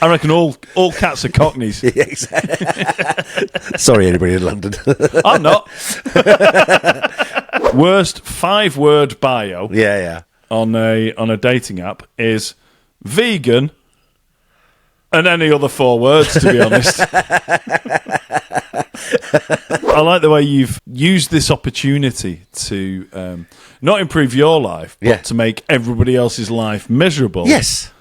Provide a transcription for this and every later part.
I reckon all cats are cockneys. Yeah, exactly. Sorry, anybody in London. I'm not. Worst 5-word bio Yeah. on a dating app is vegan and any other 4 words, to be honest. I like the way you've used this opportunity to not improve your life, but to make everybody else's life miserable. Yes.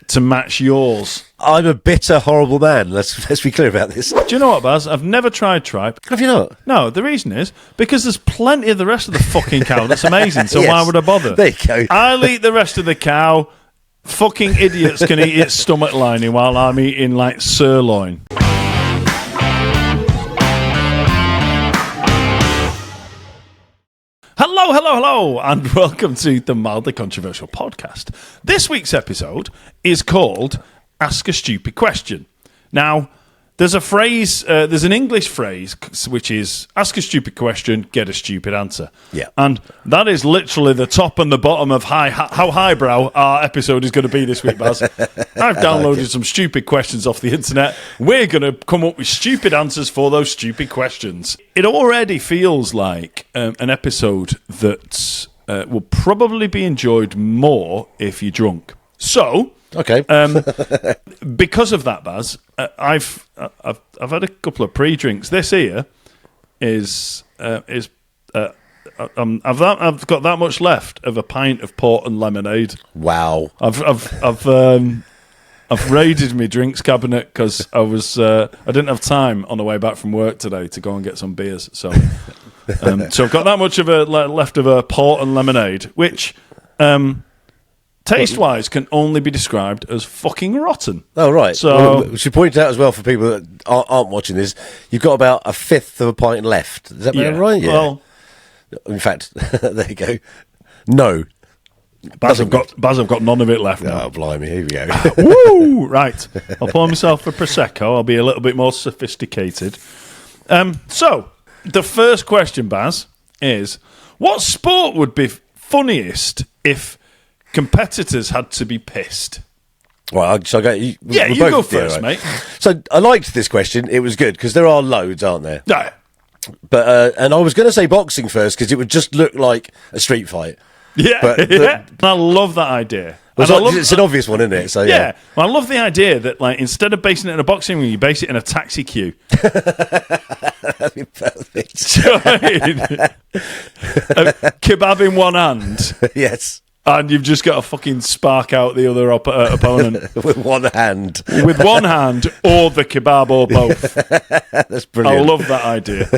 To match yours. I'm a bitter, horrible man. Let's be clear about this. Do you know what, Baz? I've never tried tripe. Have you not? No, the reason is because there's plenty of the rest of the fucking cow that's amazing, so why would I bother? There you go. I'll eat the rest of the cow. Fucking idiots can eat its stomach lining while I'm eating, like, sirloin. Hello, and welcome to the Mildly Controversial Podcast. This week's episode is called Ask a Stupid Question. Now, there's a phrase, there's an English phrase, which is ask a stupid question, get a stupid answer. Yeah. And that is literally the top and the bottom of how highbrow our episode is going to be this week, Baz. I've downloaded some stupid questions off the internet. We're going to come up with stupid answers for those stupid questions. It already feels like an episode that will probably be enjoyed more if you're drunk. So... Okay. Because of that, Baz, I've had a couple of pre-drinks. This here is I've got that much left of a pint of port and lemonade. Wow. I've raided my drinks cabinet because I didn't have time on the way back from work today to go and get some beers. So I've got that much of left of a port and lemonade, which. Taste-wise, can only be described as fucking rotten. Oh, right. So we should point out as well for people that aren't watching this, you've got about a fifth of a pint left. Is that right? Yeah. Well, in fact, there you go. No. Baz, I've got none of it left now. Oh, blimey, here we go. Woo! Right. I'll pour myself a Prosecco. I'll be a little bit more sophisticated. So, the first question, Baz, is what sport would be funniest if... competitors had to be pissed? Well, so I go, you go first, mate. So I liked this question. It was good because there are loads, aren't there? No. But and I was going to say boxing first because it would just look like a street fight. Yeah, but I love that idea. It's an obvious one, isn't it? So yeah. Well, I love the idea that, like, instead of basing it in a boxing ring, you base it in a taxi queue. That'd be perfect. Kebab in one hand. Yes. And you've just got to fucking spark out the other opponent. With one hand. With one hand, or the kebab, or both. That's brilliant. I love that idea.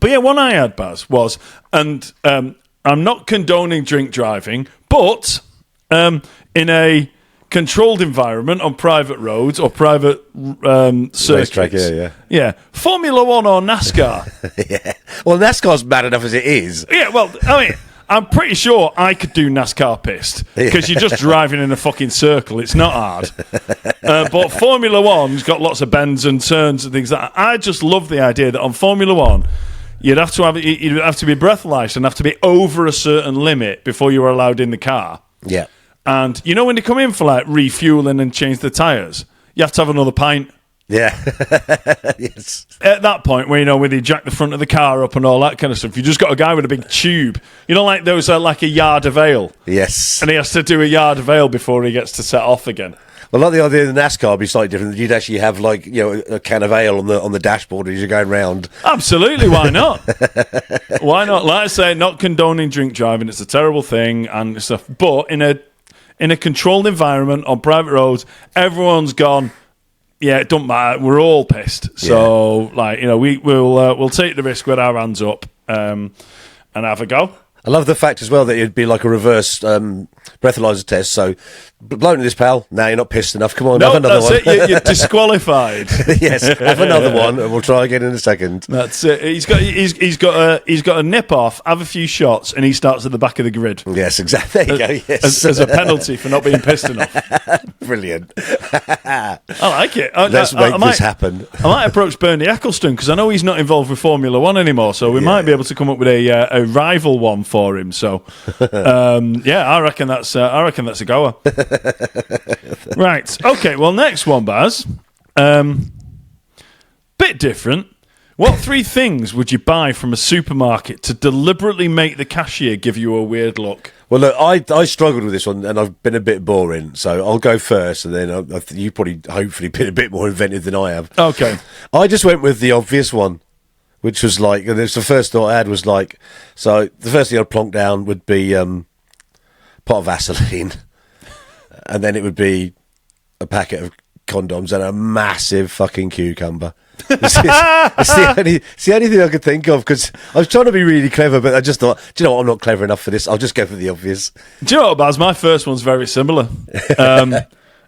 But yeah, one I had, Baz, was, and I'm not condoning drink driving, but in a controlled environment on private roads or private circuits. Racetrack, yeah. Formula One or NASCAR. Yeah. Well, NASCAR's bad enough as it is. Yeah, well, I mean... I'm pretty sure I could do NASCAR pissed because you're just driving in a fucking circle. It's not hard. But Formula One's got lots of bends and turns and things like that. I just love the idea that on Formula One, you'd have to be breathalyzed and have to be over a certain limit before you were allowed in the car. Yeah. And you know when they come in for like refueling and change the tyres, you have to have another pint. Yeah. Yes. At that point, where where they jack the front of the car up and all that kind of stuff, you just got a guy with a big tube. Like those are like a yard of ale. Yes. And he has to do a yard of ale before he gets to set off again. Well, like the idea of the NASCAR would be slightly different. You'd actually have a can of ale on the dashboard as you're going round. Absolutely, why not? Why not? Like I say, not condoning drink driving. It's a terrible thing and stuff. But in a controlled environment on private roads, everyone's gone. Yeah, it don't matter. We're all pissed. So, we'll take the risk with our hands up and have a go. I love the fact as well that it'd be like a reverse breathalyzer test. So, blown to this, pal. Now you're not pissed enough. Come on, have another one. That's it. You're disqualified. Yes, have another one, and we'll try again in a second. That's it. He's got a nip off, have a few shots, and he starts at the back of the grid. Yes, exactly. There you go. Yes, as a penalty for not being pissed enough. Brilliant. I like it. Let's make this happen. I might approach Bernie Ecclestone because I know he's not involved with Formula One anymore, so we might be able to come up with a rival one for him. So, I reckon that's a goer. Right. Okay. Well, next one, Baz. Bit different. What 3 things would you buy from a supermarket to deliberately make the cashier give you a weird look? Well, look, I struggled with this one, and I've been a bit boring, so I'll go first, and then you probably, hopefully, been a bit more inventive than I have. Okay. I just went with the obvious one, which was like, and it's the first thought I had was like, so the first thing I'd plonk down would be pot of Vaseline, and then it would be a packet of condoms and a massive fucking cucumber. It's the only thing I could think of, because I was trying to be really clever, but I just thought, do you know what, I'm not clever enough for this. I'll just go for the obvious. Do you know what, Baz? My first one's very similar,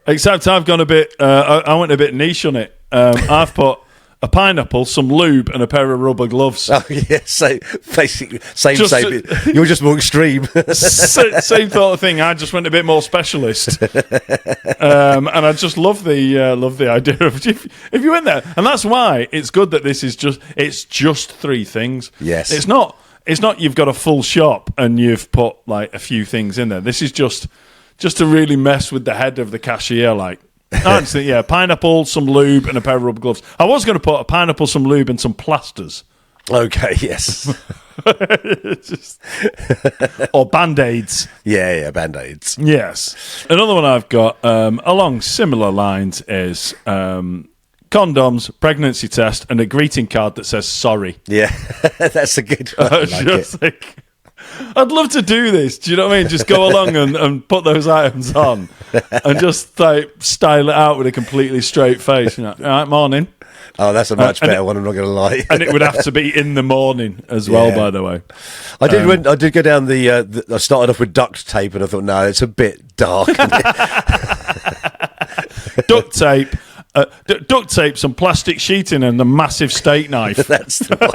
except I've gone a bit. I went a bit niche on it. I've put a pineapple, some lube, and a pair of rubber gloves. Oh yeah, so basically same. You're just more extreme. Same sort of thing. I just went a bit more specialist, and I just love the idea of if you went there, and that's why it's good that this is just 3 things. Yes, it's not you've got a full shop and you've put like a few things in there. This is just to really mess with the head of the cashier, like. Honestly, yeah, pineapple, some lube, and a pair of rubber gloves. I was going to put a pineapple, some lube, and some plasters. Okay, yes. Or Band-Aids. Yeah, Band-Aids. Yes. Another one I've got along similar lines is condoms, pregnancy test, and a greeting card that says sorry. Yeah, that's a good one. I'd love to do this. Do you know what I mean? Just go along and put those items on and just like style it out with a completely straight face. You know, all right, morning. Oh, that's a much better one. I'm not going to lie. And it would have to be in the morning as well. By the way, I did go down the. I started off with duct tape, and I thought, no, it's a bit dark. Duct tape. Duct tape, some plastic sheeting, and a massive steak knife. That's the one.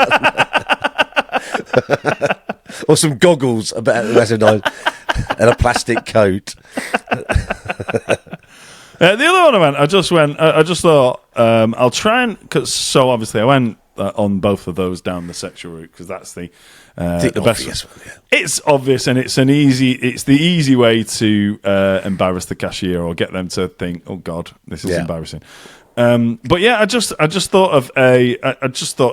Or some goggles, and a plastic coat. The other one I just thought I'll try and, so obviously I went on both of those down the sexual route because that's the best one. Yeah. It's obvious, and it's the easy way to embarrass the cashier or get them to think, oh God, this is embarrassing. But yeah, I just thought of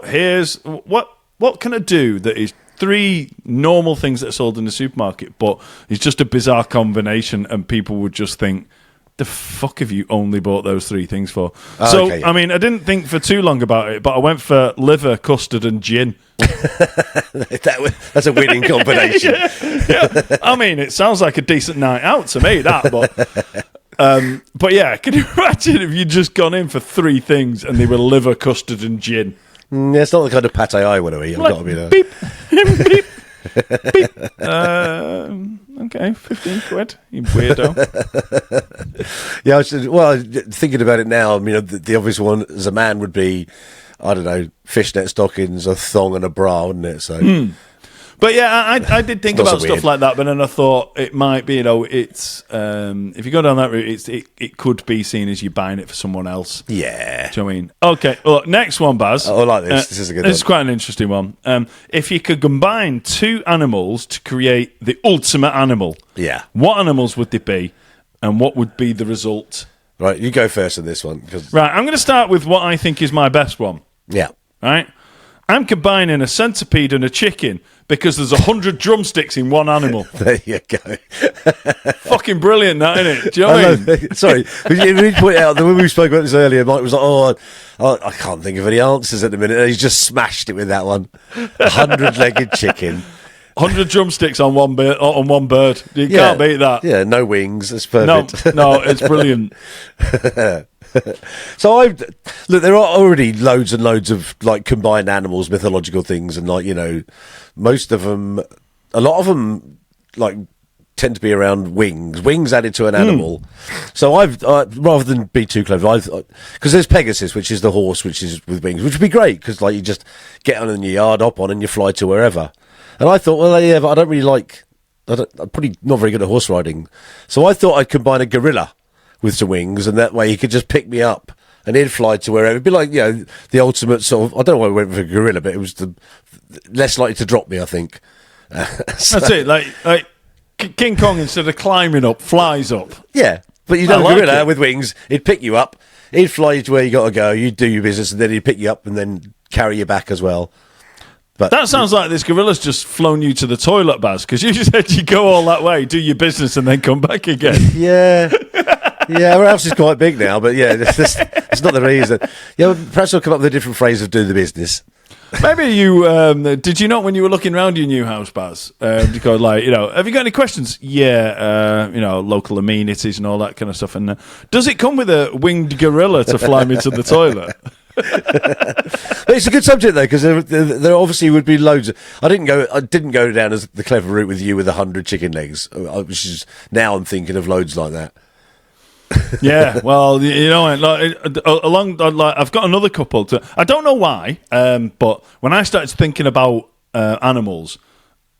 here's what can I do that is 3 normal things that are sold in the supermarket, but it's just a bizarre combination, and people would just think, the fuck have you only bought those 3 things for? I mean, I didn't think for too long about it, but I went for liver, custard, and gin. That's a winning combination. Yeah. I mean, it sounds like a decent night out to me, that, but yeah, can you imagine if you'd just gone in for 3 things and they were liver, custard, and gin? It's not the kind of pate I want to eat. I've got to be there. Beep, beep, beep. Okay, 15 quid, you weirdo. Yeah, thinking about it now, I mean, the obvious one as a man would be, I don't know, fishnet stockings, a thong, and a bra, wouldn't it? So. But yeah, I did think about stuff like that, but then I thought it might be, it's if you go down that route, it could be seen as you buying it for someone else. Yeah. Do you know what I mean? Okay, well, next one, Baz. I like this. This is a good one. This is quite an interesting one. If you could combine 2 animals to create the ultimate animal, what animals would they be, and what would be the result? Right, you go first on this one. Right, I'm going to start with what I think is my best one. Yeah. Right? I'm combining a centipede and a chicken because there's 100 drumsticks in one animal. There you go. Fucking brilliant, that, isn't it? Do you know what I mean? Sorry, you really point out that when we spoke about this earlier, Mike was like, I can't think of any answers at the minute. And he's just smashed it with that one. 100-legged chicken. 100 drumsticks on one bird. You can't beat that. Yeah, no wings. That's perfect. No, it's brilliant. So look, there are already loads and loads of like combined animals, mythological things, and like, you know, most of them, a lot of them like tend to be around wings added to an animal. So I've rather than be too clever, because there's Pegasus, which is the horse, which is with wings, which would be great because like you just get on in your yard, hop on, and you fly to wherever. And I thought, well, yeah, but I don't really I'm probably not very good at horse riding, so I thought I'd combine a gorilla with some wings, and that way he could just pick me up and he'd fly to wherever. It'd be like, the ultimate sort of, I don't know why I went for a gorilla, but it was the less likely to drop me, I think. That's it. Like King Kong, instead of climbing up, flies up. Yeah, but you know, a gorilla with wings, he'd pick you up, he'd fly you to where you got to go, you'd do your business, and then he'd pick you up and then carry you back as well. But that sounds like this gorilla's just flown you to the toilet, Baz, because you said you go all that way, do your business, and then come back again. Yeah. Yeah, our house is quite big now, but yeah, it's not the reason. Yeah, perhaps I'll come up with a different phrase of do the business. Maybe you did you not, when you were looking around your new house, Baz? You go like, have you got any questions? Yeah, local amenities and all that kind of stuff. And does it come with a winged gorilla to fly me to the toilet? It's a good subject though, because there obviously would be loads. I didn't go down as the clever route with you with 100 chicken legs, which is now I'm thinking of loads like that. Yeah, well, I've got another couple. I don't know why, but when I started thinking about animals,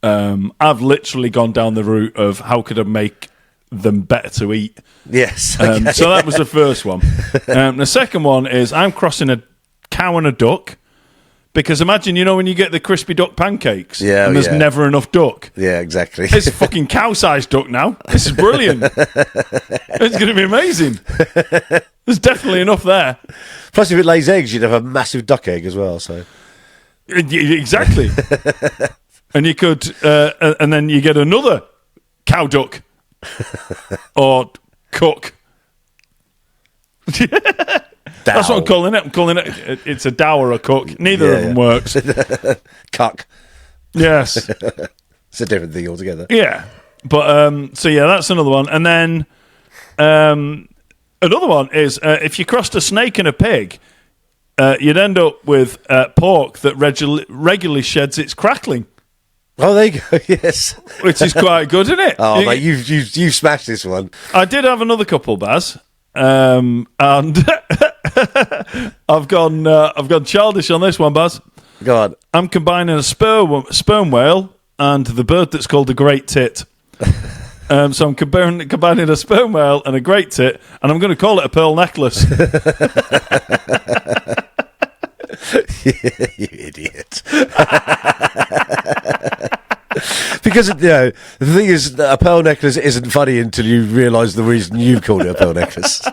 I've literally gone down the route of how could I make them better to eat. Yes. Okay. So that was the first one. The second one is I'm crossing a cow and a duck. Because imagine, when you get the crispy duck pancakes, and there's never enough duck. Yeah, exactly. It's a fucking cow-sized duck now. This is brilliant. It's going to be amazing. There's definitely enough there. Plus, if it lays eggs, you'd have a massive duck egg as well. So exactly. And you could, and then you get another cow duck or cook. That's what I'm calling it. I'm calling it. It's a dow or a cook. Neither of them works. Cuck. Yes. It's a different thing altogether. Yeah. But that's another one. And then another one is if you crossed a snake and a pig, you'd end up with pork that regularly sheds its crackling. Oh, there you go. Yes, which is quite good, isn't it? Oh, mate, you've smashed this one. I did have another couple, Baz. And I've gone childish on this one, Baz. Go on. I'm combining a sperm whale and the bird that's called a great tit. So I'm combining a sperm whale and a great tit, and I'm going to call it a pearl necklace. You idiot. Because the thing is, a pearl necklace isn't funny until you realise the reason you've called it a pearl necklace.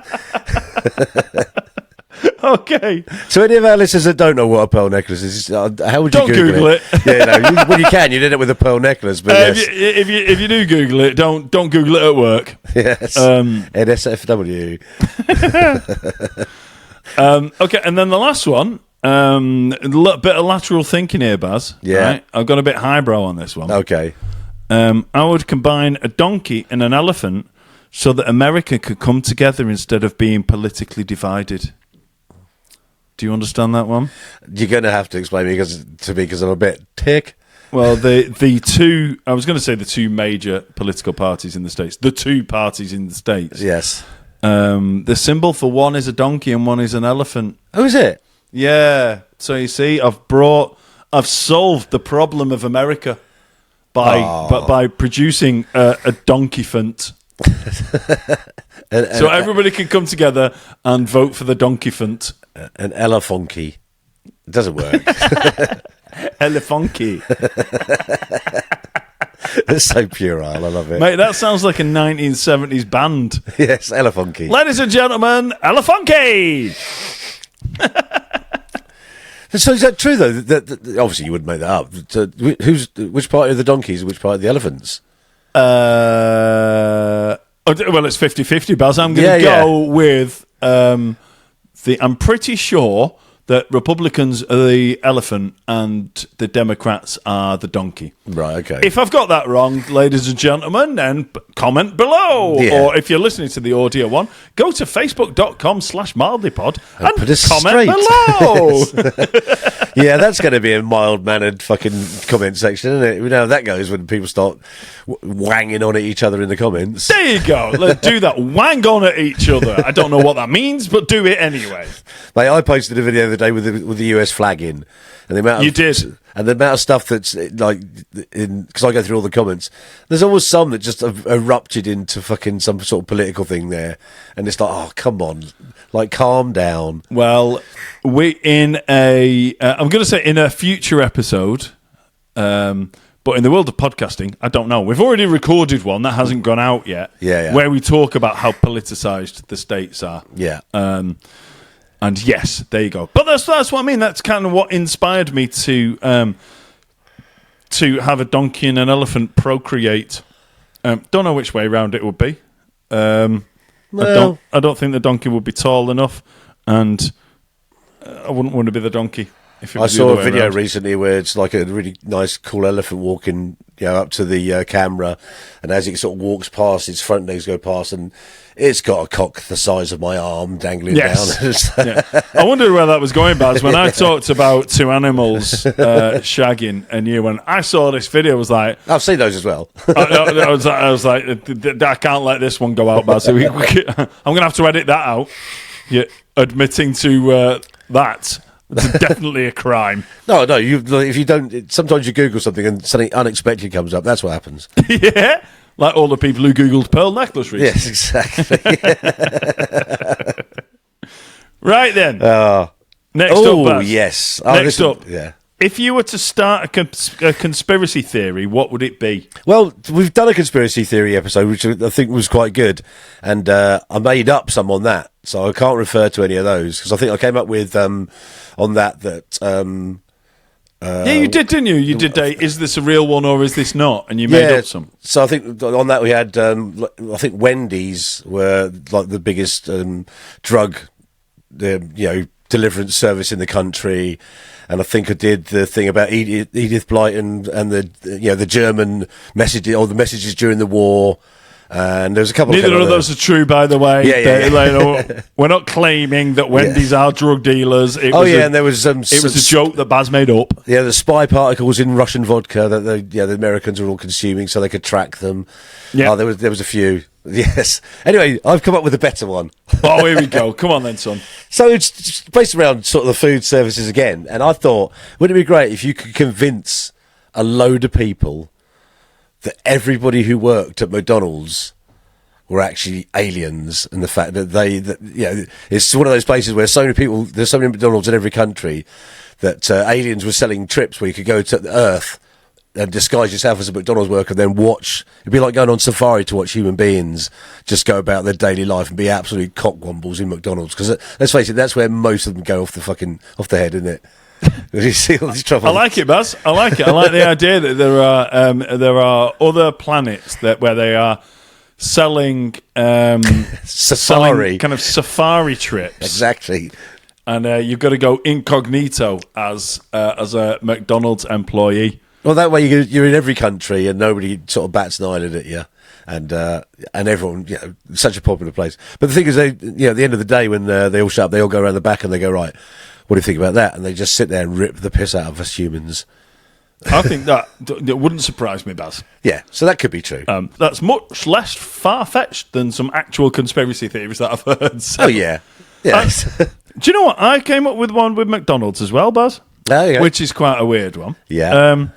Okay. So any of our listeners that don't know what a pearl necklace is, how would you Google it? Yeah, well, you can. You did it with a pearl necklace, but yes. If you do Google it, don't Google it at work. Yes. NSFW. Okay, and then the last one. A little bit of lateral thinking here, Baz. Yeah. Right? I've got a bit highbrow on this one. Okay. I would combine a donkey and an elephant so that America could come together instead of being politically divided. Do you understand that one? You're going to have to explain because I'm a bit tick. Well, the two, I was going to say the two major political parties in the States. The two parties in the States. Yes. The symbol for one is a donkey and one is an elephant. Oh, is it? Yeah. So you see, I've solved the problem of America by producing a donkey-phant. So everybody can come together and vote for the donkey-phant. An elephonky. It doesn't work. Elephonky. It's so puerile. I love it. Mate, that sounds like a 1970s band. Yes, elephonky. Ladies and gentlemen, Elephonky! So is that true, though? That obviously, you wouldn't make that up. So which party are the donkeys and which party are the elephants? Well, it's 50-50, Baz. I'm going to go with... I'm pretty sure that Republicans are the elephant and the Democrats are the donkey. Right, okay. If I've got that wrong, ladies and gentlemen, then comment below. Yeah. Or if you're listening to the audio one, go to facebook.com/mildlypod and put us comment straight. below. Yeah, that's going to be a mild-mannered fucking comment section, isn't it? You know how that goes when people start wanging on at each other in the comments. There you go. Let's do that. Wang on at each other. I don't know what that means, but do it anyway. Mate, I posted a video the other day with the US flag in, and the amount You did. and the amount of stuff that's like, because I go through all the comments. There's always some that just have erupted into fucking some sort of political thing there, and it's like, oh, come on, like, calm down. Well, we in I'm going to say in a future episode, but in the world of podcasting, I don't know. We've already recorded one that hasn't gone out yet. Yeah. Where we talk about how politicised the states are. Yeah. And yes, there you go. But that's what I mean. That's kind of what inspired me to have a donkey and an elephant procreate. Don't know which way around it would be. I don't think the donkey would be tall enough, and I wouldn't want to be the donkey. If it was I saw the a other way video around. recently where it's like a really nice, cool elephant walking, up to the camera, and as it sort of walks past, its front legs go past, and it's got a cock the size of my arm dangling Yes. down. Yeah. I wondered where that was going, Baz. When I talked about two animals shagging, and you went, I saw this video. I was like, I've seen those as well. I was like, I can't let this one go out, Baz. So I'm going to have to edit that out. Yeah, admitting to that. It's definitely a crime. No, if you don't, sometimes you Google something and something unexpected comes up. That's what happens. Yeah, like all the people who Googled pearl necklace recently. Yes, exactly. Right then. Next Oh, up, Baz. yes. Next up. Yeah. If you were to start a conspiracy theory, what would it be? Well, we've done a conspiracy theory episode, which I think was quite good, and I made up some on that, so I can't refer to any of those, because I think I came up with on that. Yeah, you did, didn't you? You did is this a real one or is this not? And you made up some. So I think on that we had, I think Wendy's were like the biggest drug, deliverance service in the country. And I think I did the thing about Edith Blyton and the German message, or the messages during the war. And there's a couple. Neither of those are true, by the way. Yeah. We're not claiming that Wendy's are drug dealers. And there was it was a joke that Baz made up. Yeah, the spy particles in Russian vodka that the Americans were all consuming, so they could track them. Yeah, there was a few. Yes. Anyway, I've come up with a better one. Oh, here we go. Come on then, son. So it's based around sort of the food services again, and I thought, wouldn't it be great if you could convince a load of people that everybody who worked at McDonald's were actually aliens, and the fact that it's one of those places where there's so many McDonald's in every country, that aliens were selling trips where you could go to the Earth and disguise yourself as a McDonald's worker, and then watch. It'd be like going on safari to watch human beings just go about their daily life and be absolute cockwombles in McDonald's. Because let's face it, that's where most of them go off the head, isn't it? You see all this trouble. I like it, Baz. I like it. I like the idea that there are other planets where they are selling safari, kind of safari trips. Exactly. And you've got to go incognito as a McDonald's employee. Well, that way you're in every country and nobody sort of bats an eyelid at you, and everyone, such a popular place. But the thing is, at the end of the day, when they all shut up, they all go around the back and they go, right, what do you think about that? And they just sit there and rip the piss out of us humans. I think that wouldn't surprise me, Baz. Yeah, so that could be true. That's much less far-fetched than some actual conspiracy theories that I've heard. So. Oh, yeah. Do you know what? I came up with one with McDonald's as well, Baz. Oh, yeah. Which is quite a weird one. Yeah.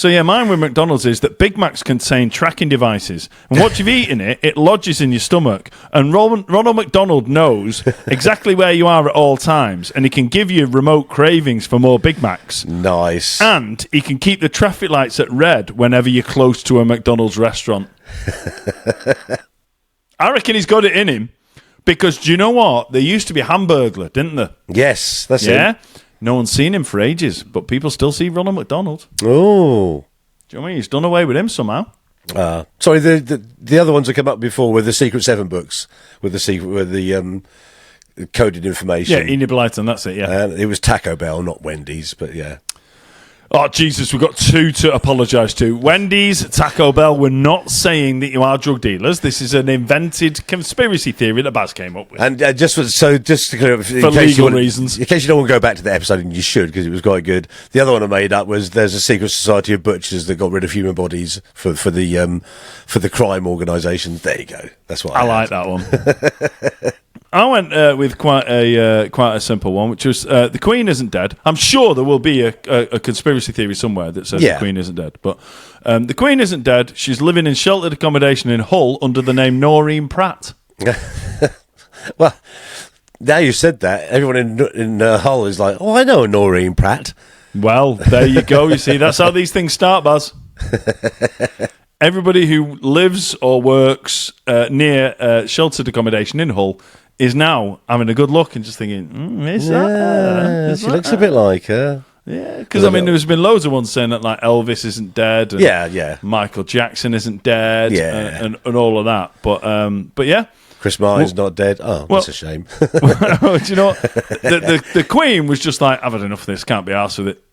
Mine with McDonald's is that Big Macs contain tracking devices. And once you've eaten it lodges in your stomach. And Ronald McDonald knows exactly where you are at all times. And he can give you remote cravings for more Big Macs. Nice. And he can keep the traffic lights at red whenever you're close to a McDonald's restaurant. I reckon he's got it in him. Because do you know what? There used to be a Hamburglar, didn't there? Yes, that's it. Yeah? No one's seen him for ages, but people still see Ronald McDonald. Oh. Do you know what I mean? He's done away with him somehow. Sorry, the other ones that come up before were the Secret 7 books with the coded information. Yeah, Enid Blyton, that's it, yeah. And it was Taco Bell, not Wendy's, but yeah. Oh, Jesus, we've got two to apologise to. Wendy's, Taco Bell, we're not saying that you are drug dealers. This is an invented conspiracy theory that Baz came up with. And just to clear up, for legal reasons. In case you don't want to go back to the episode, and you should, because it was quite good. The other one I made up was there's a secret society of butchers that got rid of human bodies for the crime organisations. There you go. That's what I like that one. I went with quite a simple one, which was the Queen isn't dead. I'm sure there will be a conspiracy theory somewhere that says the Queen isn't dead, but the Queen isn't dead. She's living in sheltered accommodation in Hull under the name Noreen Pratt. Well, now you said that, everyone in Hull is like, oh, I know a Noreen Pratt. Well, there you go. You see, that's how these things start, Baz. Everybody who lives or works near sheltered accommodation in Hull is now having a good look and just thinking, is that her? She looks a bit like her. Yeah, because I mean, there's been loads of ones saying that like Elvis isn't dead, and Michael Jackson isn't dead, and all of that. But yeah, Chris Martin's not dead. Oh, that's a shame. Do you know what? The Queen was just like, I've had enough of this. Can't be arsed with it.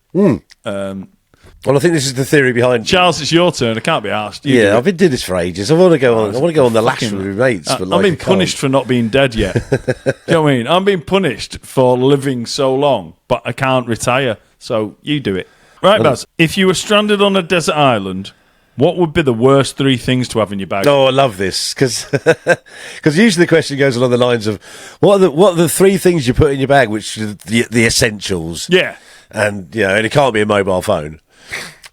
Well, I think this is the theory behind. Charles, it's your turn. I can't be asked. I've been doing this for ages. I want to go on the lash with my mates. But I've been punished for not being dead yet. Do you know what I mean? I'm being punished for living so long, but I can't retire. So you do it. Right, Baz. If you were stranded on a desert island, what would be the worst 3 things to have in your bag? Oh, I love this because usually the question goes along the lines of what are the 3 things you put in your bag, which are the essentials. Yeah, and and it can't be a mobile phone.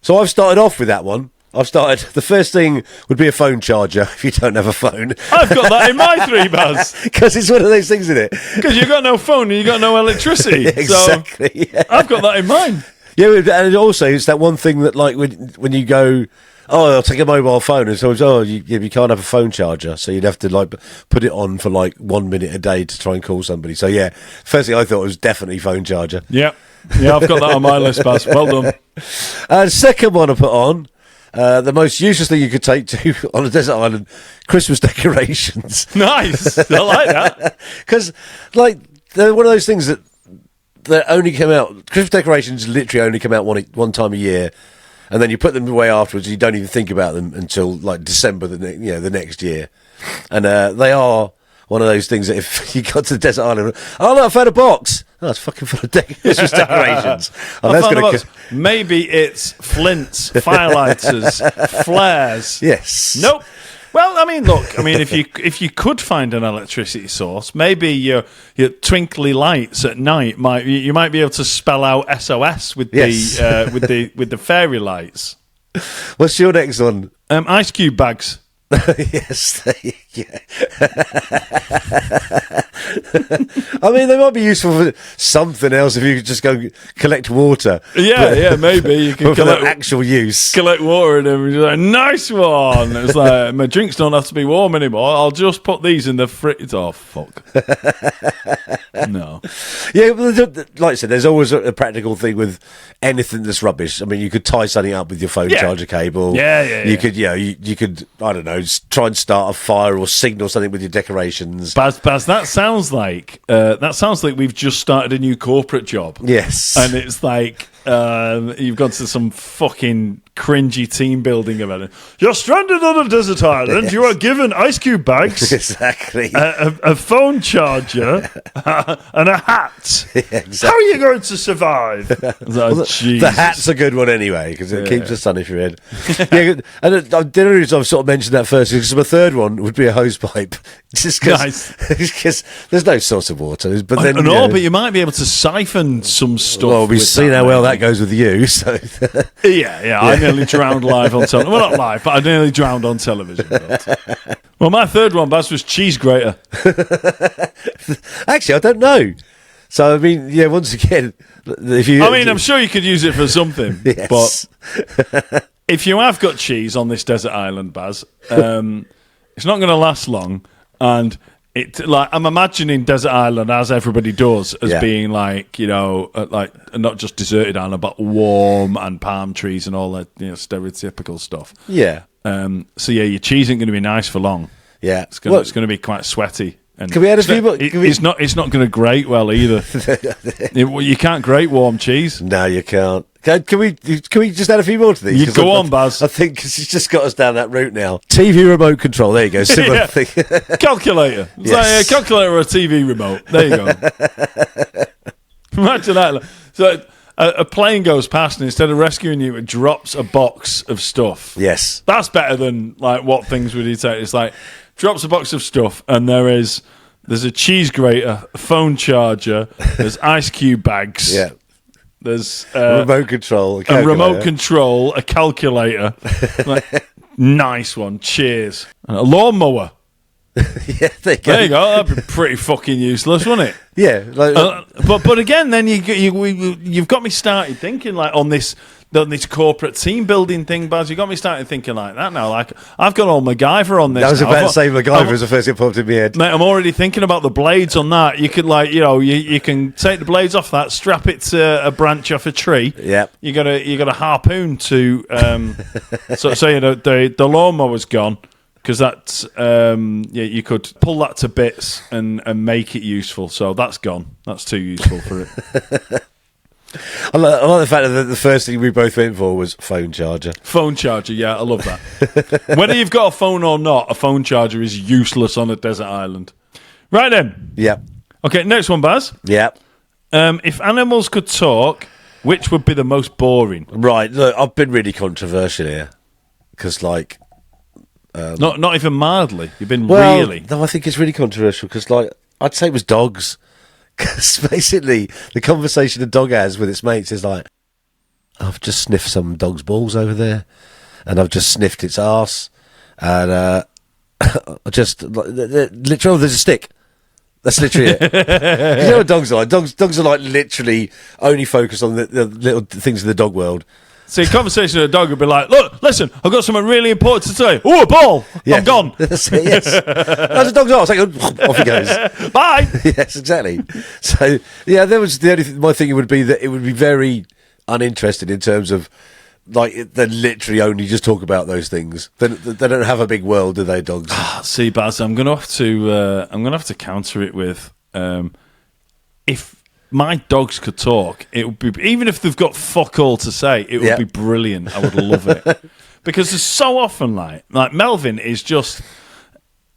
So I've started off with that one. The first thing would be a phone charger if you don't have a phone. I've got that in my 3, Baz. Because it's one of those things, isn't it? Because you've got no phone and you've got no electricity. Exactly. So I've got that in mine. Yeah, and also it's that one thing that like when you go, oh, I'll take a mobile phone, and so you can't have a phone charger, so you'd have to like put it on for like 1 minute a day to try and call somebody. So yeah, first thing I thought was definitely phone charger. Yeah, I've got that on my list, Baz. Well done. Second one I put on, the most useless thing you could take to on a desert island, Christmas decorations. Nice, I like that. Because like they're one of those things that only come out. Christmas decorations literally only come out one time a year, and then you put them away afterwards. You don't even think about them until like December the next year, and they are one of those things that if you got to the desert island, oh look, I found a box. Oh, it's fucking full of Christmas decorations. Oh, that's gonna maybe it's flints, firelighters, flares. Yes. Nope. Well, I mean, look. I mean, if you could find an electricity source, maybe your twinkly lights at night might be able to spell out SOS with the fairy lights. What's your next one? Ice cube bags. Yes, yeah. I mean, they might be useful for something else if you could just go collect water. Yeah, maybe you can collect actual use. Collect water and everything. Like, nice one. It's like my drinks don't have to be warm anymore. I'll just put these in the fridge. Oh fuck. No. Yeah, like I said, there's always a practical thing with anything that's rubbish. I mean, you could tie something up with your phone charger cable. Yeah. You could, you could, I don't know, try and start a fire or signal something with your decorations. Baz, that sounds like we've just started a new corporate job. Yes, and it's like you've gone to some fucking cringy team building event. You're stranded on a desert island. Yes. You are given ice cube bags, exactly, a phone charger, and a hat. Yeah, exactly. How are you going to survive? The hat's a good one anyway because it keeps the sun off your head. Yeah, and the reason I've sort of mentioned that first because my third one would be a hose pipe, just because there's no source of water. But then, but you might be able to siphon some stuff. Well, we've seen how well that goes with you. So yeah. I nearly drowned live on television. Well, not live, but I nearly drowned on television. Well, my third one, Baz, was cheese grater. Actually, I don't know. So, I mean, yeah, once again, I'm sure you could use it for something. Yes. But if you have got cheese on this desert island, Baz, it's not going to last long. And I'm imagining desert island as everybody does as being like, like not just deserted island, but warm and palm trees and all that, stereotypical stuff. Yeah. So your cheese ain't going to be nice for long. Yeah. It's going to be quite sweaty. And can we add a few more? It's not going to grate well either. You can't grate warm cheese. No, you can't. Can we just add a few more to these? You go on, Baz. I think because he's just got us down that route now. TV remote control. There you go. Similar thing. Calculator. It's like a calculator or a TV remote. There you go. Imagine that. So a plane goes past and instead of rescuing you, it drops a box of stuff. Yes. That's better than like what things would you take? It's like drops a box of stuff and there is There's a cheese grater, a phone charger. There's ice cube bags. Yeah. There's remote control. a remote control, a calculator. Like, nice one. Cheers. And a lawnmower. Yeah, there you go. That'd be pretty fucking useless, wouldn't it? Yeah. But again, then you've got me started thinking like on this corporate team building thing, Baz. You got me started thinking like that now. Like I've got all MacGyver on this. I was about to say MacGyver as the first thing that popped in my head. Mate, I'm already thinking about the blades on that. You could you can take the blades off that, strap it to a branch off a tree. Yeah. You got a harpoon to so the lawnmower's gone. Because that's you could pull that to bits and make it useful. So that's gone. That's too useful for it. I like the fact that the first thing we both went for was phone charger. Phone charger, yeah, I love that. Whether you've got a phone or not, a phone charger is useless on a desert island. Right then. Yeah. Okay, next one, Baz. Yeah. If animals could talk, which would be the most boring? Right. Look, I've been really controversial here because, like. Not even mildly. You've been really. No, I think it's really controversial because, like, I'd say it was dogs. Because basically, the conversation a dog has with its mates is like, I've just sniffed some dog's balls over there, and I've just sniffed its arse, and I just literally there's a stick. That's literally it. You know what dogs are like? Dogs are like literally only focused on the little things in the dog world. See, a conversation with a dog would be like, look, listen, I've got something really important to say. Oh, a ball. Yeah. I'm gone. That's it, yes. That's a dog's arse. Off he goes. Bye. Yes, exactly. So, yeah, that was the only my thinking would be that it would be very uninteresting in terms of, like, they literally only just talk about those things. They don't have a big world, do they, dogs? See, Baz, I'm gonna have to counter it with if my dogs could talk, it would be, even if they've got fuck all to say, it would be brilliant. I would love it. Because there's so often like Melvin is just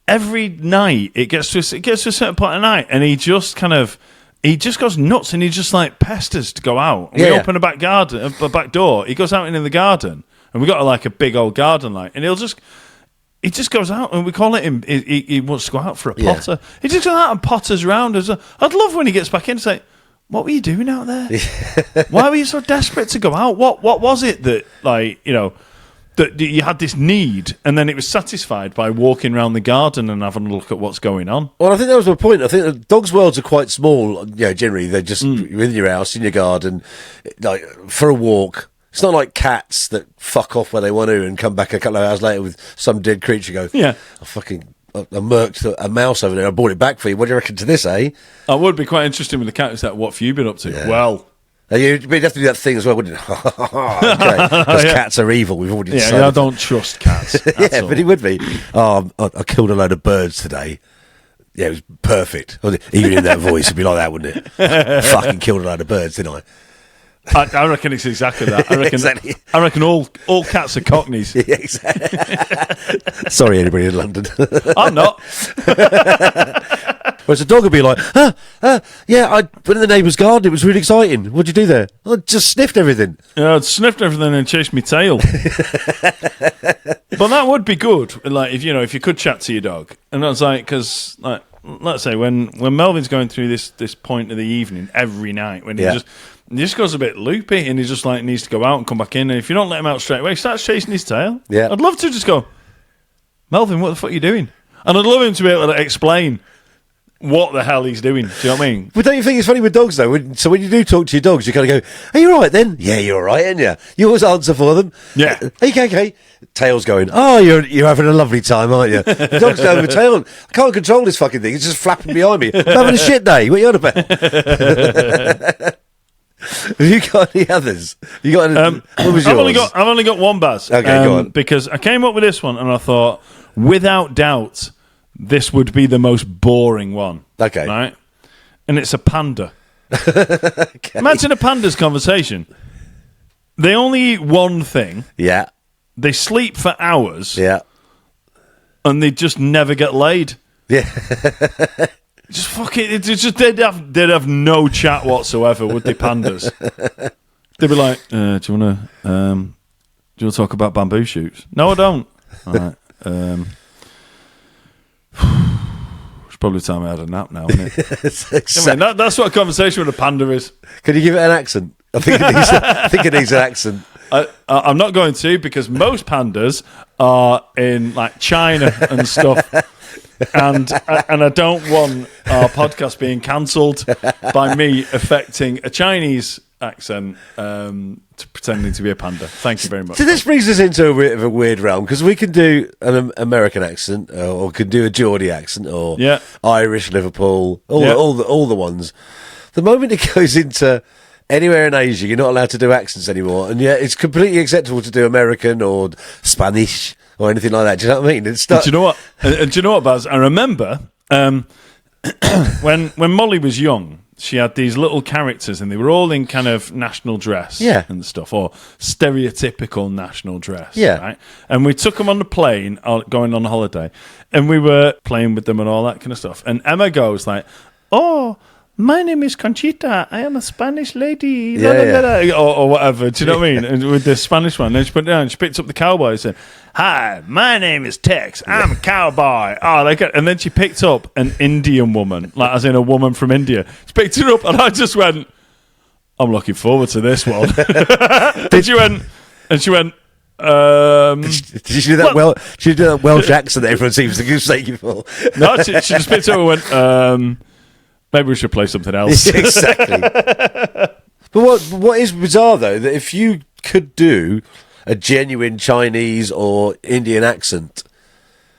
every night it gets to a certain point of night and he just goes nuts and he just like pesters to go out. And we open a back door. He goes out into the garden and we got like a big old garden light and he just goes out and we call it him. He wants to go out for a potter. He just goes out and potters around. I'd love when he gets back in to say, what were you doing out there? Why were you so desperate to go out? What was it that, like, you know, that you had this need and then it was satisfied by walking around the garden and having a look at what's going on? Well, I think that was my point. I think that dogs' worlds are quite small. Generally, they're just in your house, in your garden, like for a walk. It's not like cats that fuck off where they want to and come back a couple of hours later with some dead creature. Go, I murked a mouse over there. I brought it back for you. What do you reckon to this, eh? I would be quite interested with the cat. Is that what have you been up to? Yeah. Well, you'd have to do that thing as well, wouldn't you? Okay, because cats are evil. We've already decided. Yeah, I don't trust cats. Yeah, but it would be. I killed a load of birds today. Yeah, it was perfect. Even in that voice, it'd be like that, wouldn't it? Fucking killed a load of birds, didn't I? I reckon it's exactly that. Exactly. I reckon all cats are cockneys. Yeah, exactly. Sorry, anybody in London. I'm not. Whereas a dog would be like, yeah, I went in the neighbour's garden. It was really exciting. What'd you do there? I just sniffed everything. Yeah, I'd sniffed everything and chased my tail. But that would be good. Like if you could chat to your dog, and that's like because like let's say when Melvin's going through this point of the evening every night when he just goes a bit loopy and he just like needs to go out and come back in, and if you don't let him out straight away, he starts chasing his tail. Yeah, I'd love to just go, Melvin, what the fuck are you doing? And I'd love him to be able to explain what the hell he's doing. Do you know what I mean? But don't you think it's funny with dogs, though? So when you do talk to your dogs, you kind of go, are you all right then? Yeah, you're all right, aren't you? You always answer for them. Yeah. Okay. Tail's going, oh, you're having a lovely time, aren't you? The dog's going with tail on. I can't control this fucking thing. It's just flapping behind me. I'm having a shit day. What are you on about? Have you got any others? You got any, what was yours? I've only got one, Baz. Okay, go on. Because I came up with this one and I thought, without doubt, this would be the most boring one. Okay. Right? And it's a panda. Okay. Imagine a panda's conversation. They only eat one thing. Yeah. They sleep for hours. Yeah. And they just never get laid. Yeah. Just fucking. It's just they'd have no chat whatsoever, would they, pandas? They'd be like, "Do you want to talk about bamboo shoots?" No, I don't. All right. Probably time I had a nap now, isn't it? Exactly. I mean, that's what a conversation with a panda is. Can you give it an accent? I think it needs an accent. I'm not going to, because most pandas are in like China and stuff, and I don't want our podcast being cancelled by me affecting a Chinese accent to pretending to be a panda. Thank you very much. So this brings us into a bit of a weird realm, because we can do an American accent, or can do a Geordie accent, or Irish, Liverpool, all the ones. The moment it goes into anywhere in Asia, you're not allowed to do accents anymore, and yet it's completely acceptable to do American or Spanish or anything like that. Do you know what I mean? Do you know what? And do you know what, Baz? I remember when Molly was young, she had these little characters, and they were all in kind of national dress and stuff, or stereotypical national dress. Yeah. Right? And we took them on the plane going on holiday, and we were playing with them and all that kind of stuff. And Emma goes like, "Oh, my name is Conchita. I am a Spanish lady." Or whatever. Do you know what I mean? And with the Spanish one. Then she put it down. She picked up the cowboy and said, "Hi, my name is Tex. I'm a cowboy." And then she picked up an Indian woman, like as in a woman from India. She picked it up, and I just went, "I'm looking forward to this one." and she went. Did you do that well? Did you do that Welsh accent that everyone seems to mistake you for? No, she just picked it up and went, maybe we should play something else. Exactly. But what is bizarre, though, that if you could do a genuine Chinese or Indian accent,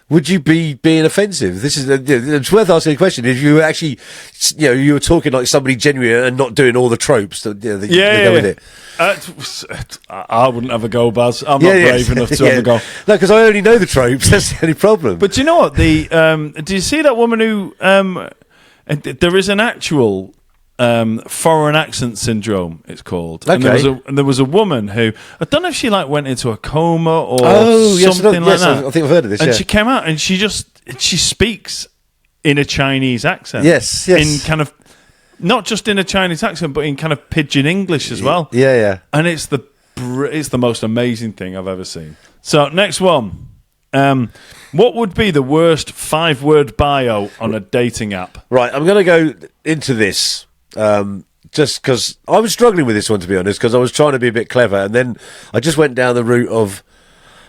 would you be being offensive? It's worth asking a question. If you were actually, you were talking like somebody genuine and not doing all the tropes that go with it. I wouldn't have a go, Baz. I'm not brave enough to have a go. No, because I only know the tropes. That's the only problem. But do you know what? Do you see that woman who? There is an actual foreign accent syndrome, it's called. Okay. And there was a woman who, I don't know if she like went into a coma or something like that. I think I've heard of this. And she came out and she speaks in a Chinese accent. Yes. In kind of, not just in a Chinese accent, but in kind of pidgin English as well. Yeah. And it's the most amazing thing I've ever seen. So next one. What would be the worst 5-word bio on a dating app? Right, I'm going to go into this just because I was struggling with this one, to be honest, because I was trying to be a bit clever, and then I just went down the route of,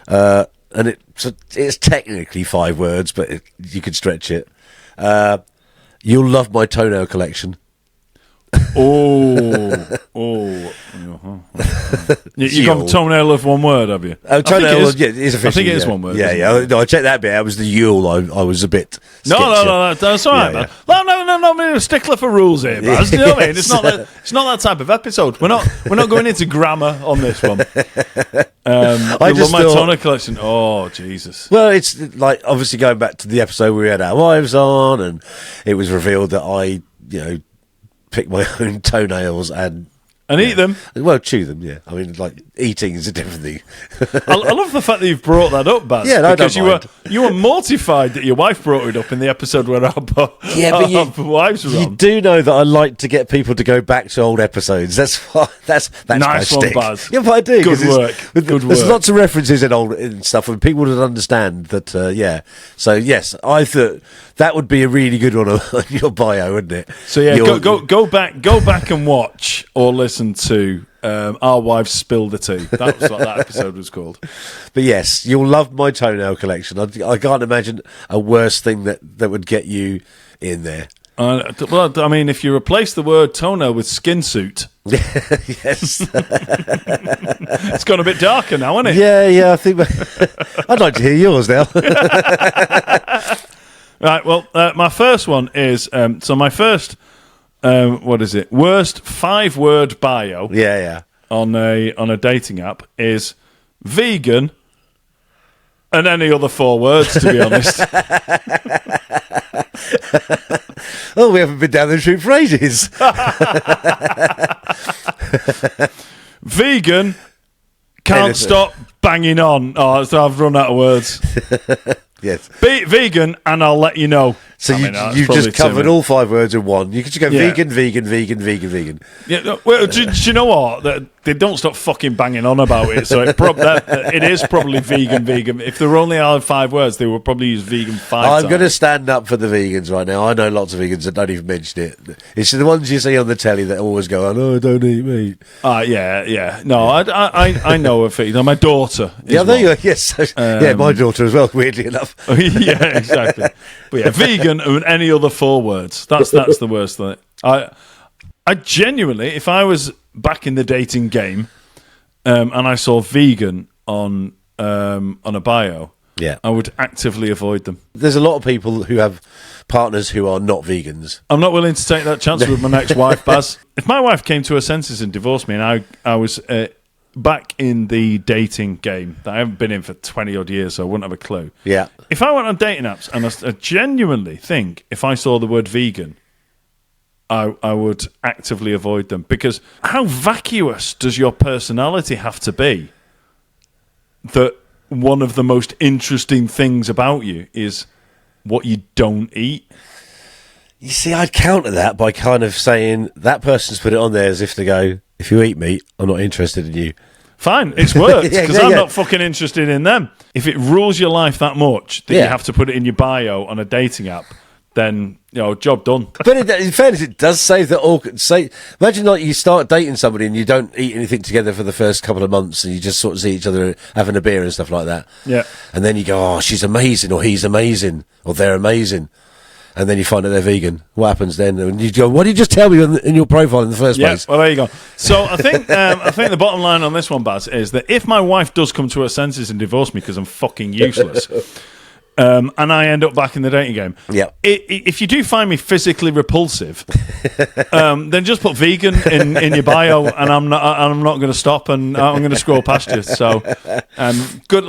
and it's technically 5 words, but you could stretch it. You'll love my toenail collection. You've gone toenail of one word, have you? Toenail is officially. I think it is one word. Yeah. No, I checked that bit. That was the Yule. I was a bit. No, that's all right, man. No, I'm a stickler for rules here, Baz. You know what I mean? It's not that type of episode. We're not going into grammar on this one. I love my toenail collection. Oh, Jesus. Well, it's like obviously going back to the episode where we had our wives on, and it was revealed that I, pick my own toenails and eat them. Well, chew them. Yeah, I mean, like eating is a different thing. I love the fact that you've brought that up, Baz. Yeah, because you were mortified that your wife brought it up in the episode where our wives were on. You do know that I like to get people to go back to old episodes. That's nice my one, shtick. Baz. Yeah, but I do. Good work. There's lots of references in stuff, and people would understand that. Yeah. So yes, I thought that would be a really good one on your bio, wouldn't it? So yeah, go back and watch or listen to Our Wives Spill the Tea. That was what that episode was called. But yes, you'll love my toenail collection. I can't imagine a worse thing that would get you in there. Well, I mean, if you replace the word toenail with skin suit, yes, it's gone a bit darker now, hasn't it? Yeah. I think I'd like to hear yours now. Right. Well, my first one is my first. What is it? Worst 5-word bio. Yeah. On a dating app is vegan, and any other 4 words. To be honest. Oh, we haven't been down the route for ages. Vegan, can't stop banging on. Oh, so I've run out of words. Yes. Be vegan, and I'll let you know. So that's you probably just covered too all 5 words in one. You could just go Yeah. vegan, vegan, vegan, vegan, vegan. Yeah, well, do you know what? They don't stop fucking banging on about it. So it is probably vegan. If there were only 5 words, they would probably use vegan 5 times. I'm going to stand up for the vegans right now. I know lots of vegans that don't even mention it. It's the ones you see on the telly that always go, "Oh no, I don't eat meat." Yeah. No, I know of it. My daughter. Yeah, there you go. Yes, my daughter as well. Weirdly enough. Yeah, exactly. But yeah, vegan and any other 4 words. That's the worst thing. I genuinely, if I was back in the dating game, and I saw vegan on a bio, Yeah. I would actively avoid them. There's a lot of people who have partners who are not vegans. I'm not willing to take that chance with my next wife, Baz. If my wife came to her senses and divorced me, and I was back in the dating game that I haven't been in for 20 odd years, so I wouldn't have a clue. Yeah. If I went on dating apps, and I genuinely think if I saw the word vegan, I would actively avoid them, because how vacuous does your personality have to be that one of the most interesting things about you is what you don't eat? You see, I'd counter that by kind of saying that person's put it on there as if to go, if you eat meat, I'm not interested in you. Fine, it's worked, because I'm not fucking interested in them. If it rules your life that much that you have to put it in your bio on a dating app, then, job done. But in fairness, it does save that awkward. Imagine like you start dating somebody and you don't eat anything together for the first couple of months, and you just sort of see each other having a beer and stuff like that. Yeah. And then you go, oh, she's amazing, or he's amazing, or they're amazing. And then you find out they're vegan. What happens then? And you go, "What did you just tell me in your profile in the first place?" Well, there you go. So I think the bottom line on this one, Baz, is that if my wife does come to her senses and divorce me because I'm fucking useless, and I end up back in the dating game, if you do find me physically repulsive, then just put vegan in your bio, and I'm not going to stop, and I'm going to scroll past you. So, good,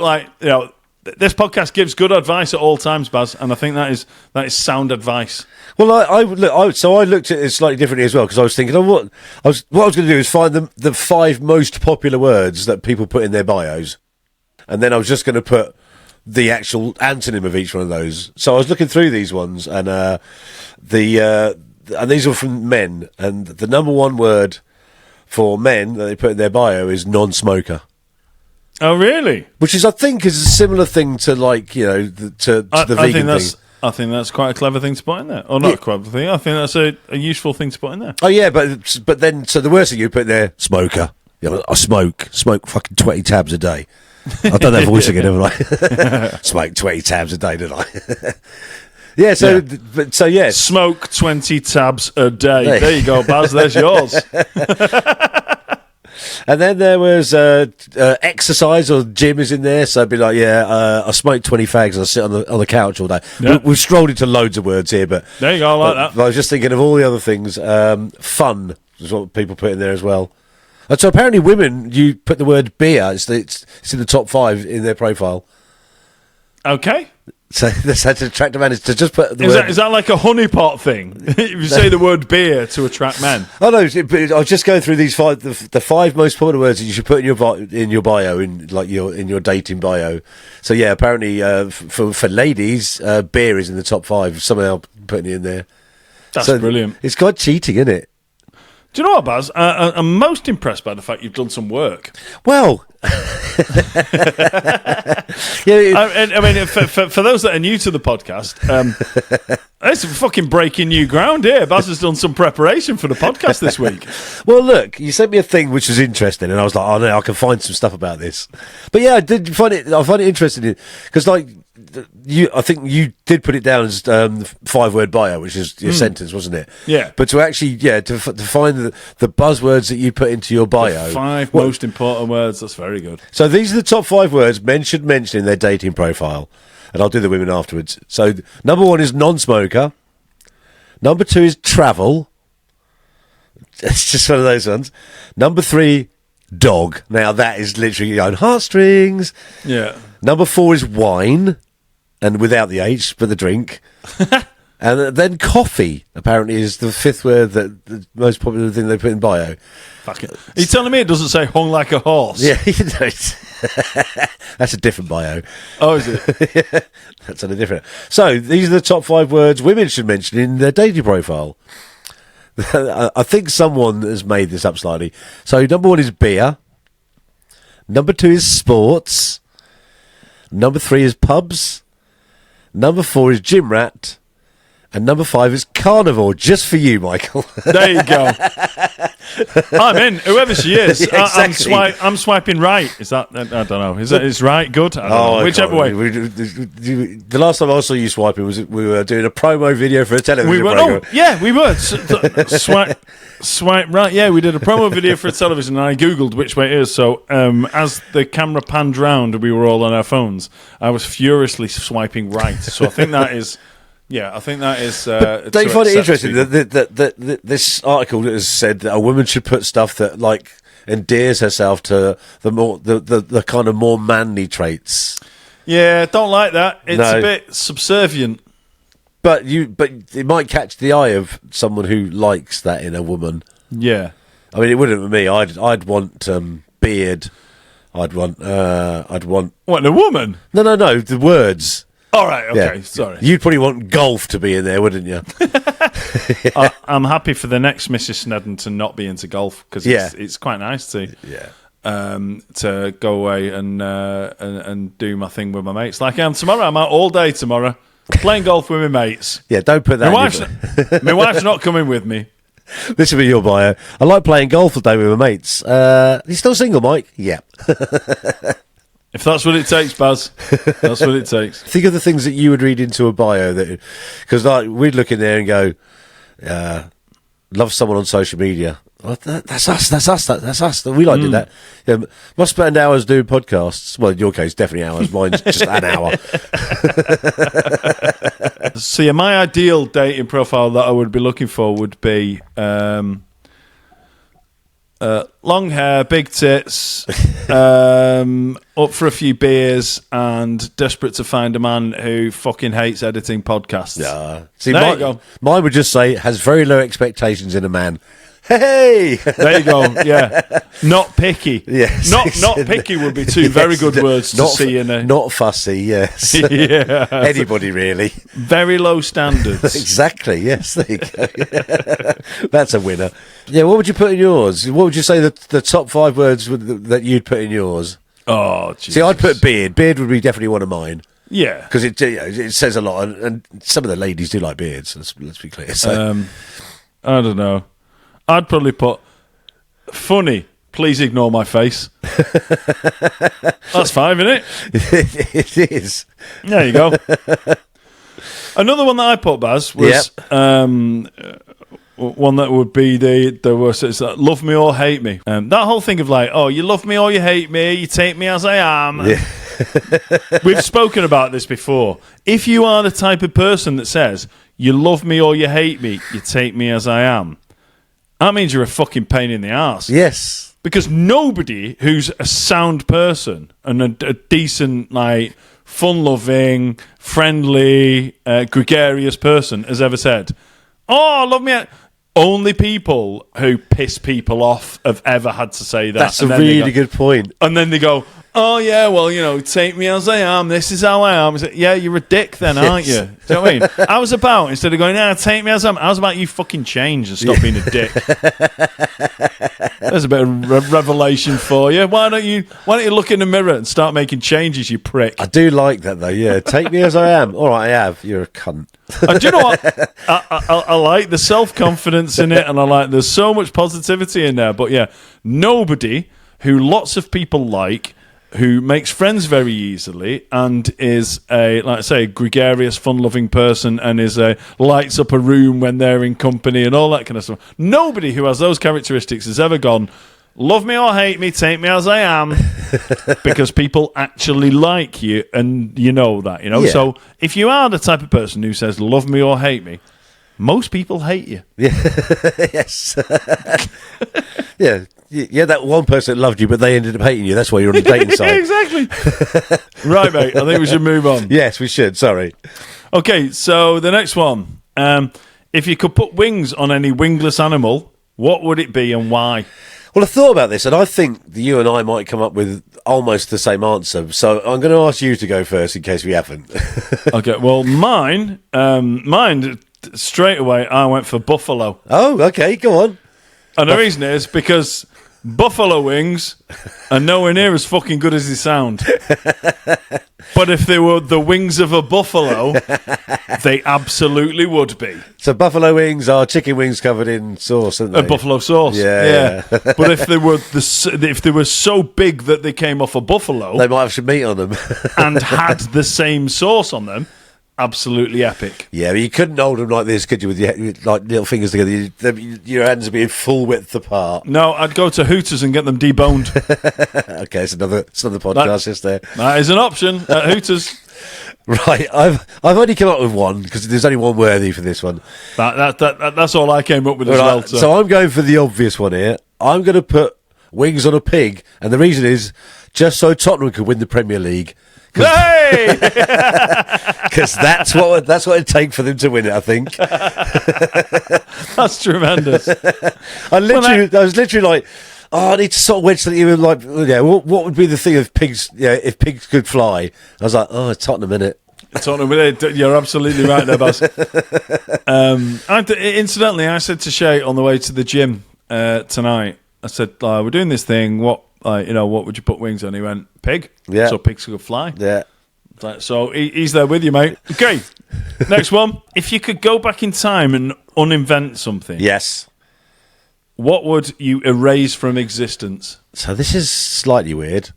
this podcast gives good advice at all times, Baz, and I think that is sound advice. Well, I looked at it slightly differently as well, because I was thinking, what I was going to do is find the 5 most popular words that people put in their bios, and then I was just going to put the actual antonym of each one of those. So I was looking through these ones, and and these are from men, and the number 1 word for men that they put in their bio is non-smoker. Oh, really? Which is, I think, is a similar thing to the vegan thing. I think that's quite a clever thing to put in there. Or not a clever thing. I think that's a useful thing to put in there. Oh, yeah, but then, so the worst thing you put in there, smoker. I smoke fucking 20 tabs a day. I've done that voice again, haven't I? Smoke 20 tabs a day, don't I? Yeah, so yes. Smoke 20 tabs a day. There you go, Baz, there's yours. And then there was exercise, or gym is in there, so I'd be like, I smoke 20 fags and I sit on the couch all day. Yeah. We've strolled into loads of words here, but there you go, I like that. But I was just thinking of all the other things. Fun is what people put in there as well. And so apparently women, you put the word beer, it's in the top 5 in their profile. Okay. So that's how to attract a man, is to just put the word... Is that like a honeypot thing? If you say the word beer to attract men. Oh no, but I was just going through these 5, the 5 most popular words that you should put in your bio, in your dating bio. So yeah, apparently for ladies, beer is in the top 5. Somehow putting it in there. That's brilliant. It's quite cheating, isn't it? Do you know what, Baz? I'm most impressed by the fact you've done some work. Well, I mean, for those that are new to the podcast, it's fucking breaking new ground here. Baz has done some preparation for the podcast this week. Well, look, you sent me a thing which was interesting, and I was like, oh no, I can find some stuff about this. But yeah, I find it interesting, because I think you did put it down as 5-word bio, which is your sentence, wasn't it? Yeah. But to actually, to find the buzzwords that you put into your bio, the 5 most important words. That's very good. So these are the top 5 words men should mention in their dating profile, and I'll do the women afterwards. So number 1 is non-smoker. Number 2 is travel. It's just one of those ones. Number 3, dog. Now that is literally your own heartstrings. Yeah. Number 4 is wine, and without the H, but the drink. And then coffee, apparently, is the 5th word, the most popular thing they put in bio. Fuck it. Are you telling me it doesn't say hung like a horse? Yeah, you know. That's a different bio. Oh, is it? That's a different. So these are the top 5 words women should mention in their dating profile. I think someone has made this up slightly. So number 1 is beer. Number 2 is sports. Number 3 is pubs. Number 4 is gym rat. And number 5 is carnivore, just for you, Michael. There you go. I'm in. Whoever she is, Yeah, exactly. I'm swiping right. Is that? I don't know. Is right? Good. I don't know. Whichever way. The last time I saw you swiping was we were doing a promo video for a television program. Oh, yeah, we were. Swipe right. Yeah, we did a promo video for a television, and I googled which way it is. So as the camera panned round, and we were all on our phones. I was furiously swiping right. So I think that is. Yeah, I think that is. Don't you find it interesting that this article has said that a woman should put stuff that like endears herself to the kind of more manly traits? Yeah, don't like that. It's a bit subservient. But it might catch the eye of someone who likes that in a woman. Yeah, I mean, it wouldn't with me. I'd want beard. I'd want what, in a woman? No. The words. All right, okay, Yeah. sorry. You'd probably want golf to be in there, wouldn't you? I'm happy for the next Mrs. Snedden to not be into golf because it's quite nice to go away and do my thing with my mates. Like I am tomorrow. I'm out all day tomorrow playing golf with my mates. Yeah, don't put that My wife's not coming with me. This will be your bio. I like playing golf all day with my mates. You still single, Mike? Yeah. If that's what it takes, Baz, that's what it takes. Think of the things that you would read into a bio because like we'd look in there and go, love someone on social media. Oh, that's us. We like doing that. Yeah, must spend hours doing podcasts. Well, in your case, definitely hours. Mine's just an hour. So, yeah, my ideal dating profile that I would be looking for would be long hair, big tits, up for a few beers, and desperate to find a man who fucking hates editing podcasts. Yeah. See, there you go. Mine would just say has very low expectations in a man. Hey, there you go. Yeah, not picky. Yes, not picky would be two very good words to see in a. Not fussy. Yes. Yeah. Anybody really. Very low standards. Exactly. Yes. There you go. That's a winner. Yeah. What would you put in yours? What would you say the top 5 words that you'd put in yours? Oh, Jesus. See, I'd put beard. Beard would be definitely one of mine. Yeah, because it says a lot, and some of the ladies do like beards. Let's be clear. So. I don't know. I'd probably put funny. Please ignore my face. That's 5, isn't it? It is. There you go. Another one that I put, Baz, was one that would be it's like, love me or hate me. That whole thing of like, oh, you love me or you hate me, you take me as I am. Yeah. We've spoken about this before. If you are the type of person that says, you love me or you hate me, you take me as I am, that means you're a fucking pain in the arse. Yes. Because nobody who's a sound person and a decent, like, fun-loving, friendly, gregarious person has ever said, oh, love me. Only people who piss people off have ever had to say that. That's a really good point. And then they go, oh, yeah, well, take me as I am. This is how I am. It's like, yeah, you're a dick then, aren't you? Do you know what I mean? I was about, instead of going, take me as I am, I was about you fucking change and stop being a dick. There's a bit of revelation for you. Why don't you look in the mirror and start making changes, you prick? I do like that, though, yeah. Take me as I am. All right, I have. You're a cunt. And do you know what? I like the self-confidence in it, and there's so much positivity in there. But, yeah, nobody who lots of people like, who makes friends very easily and is a, like I say, gregarious, fun-loving person and lights up a room when they're in company and all that kind of stuff. Nobody who has those characteristics has ever gone, love me or hate me, take me as I am, because people actually like you, and you know that, Yeah. So if you are the type of person who says love me or hate me, most people hate you. Yeah. Yes. Yeah. Yeah, that one person that loved you, but they ended up hating you. That's why you're on the dating site. Exactly. Right, mate. I think we should move on. Yes, we should. Sorry. Okay, so the next one. If you could put wings on any wingless animal, what would it be and why? Well, I thought about this, and I think that you and I might come up with almost the same answer. So I'm going to ask you to go first in case we haven't. Okay, well, mine, straight away, I went for buffalo. Oh, okay, go on. And the reason is because buffalo wings are nowhere near as fucking good as they sound. But if they were the wings of a buffalo, they absolutely would be. So buffalo wings are chicken wings covered in sauce, aren't they? Buffalo sauce. Yeah. But if they were so big that they came off a buffalo, They might have some meat on them. and had the same sauce on them, absolutely epic. Yeah, but you couldn't hold them like this, could you? With your like little fingers together, your hands would be full width apart. No, I'd go to Hooters and get them deboned. Okay, it's another podcast, is there? That is an option at Hooters. Right, I've only come up with one because there's only one worthy for this one. That's all I came up with as well. So I'm going for the obvious one here. I'm going to put wings on a pig, and the reason is just so Tottenham could win the Premier League. Hey! Because that's what it'd take for them to win it, I think. That's tremendous. I was literally like, I need to sort of wedge something in, like, what would be the thing if pigs could fly? I was like, it's Tottenham, innit? Tottenham, you're absolutely right there, Baz. Incidentally, I said to Shay on the way to the gym tonight, I said, we're doing this thing, what would you put wings on? He went, pig. Yeah. So pigs could fly. Yeah. So he's there with you, mate. Okay, next one. If you could go back in time and uninvent something, Yes. what would you erase from existence? So this is slightly weird.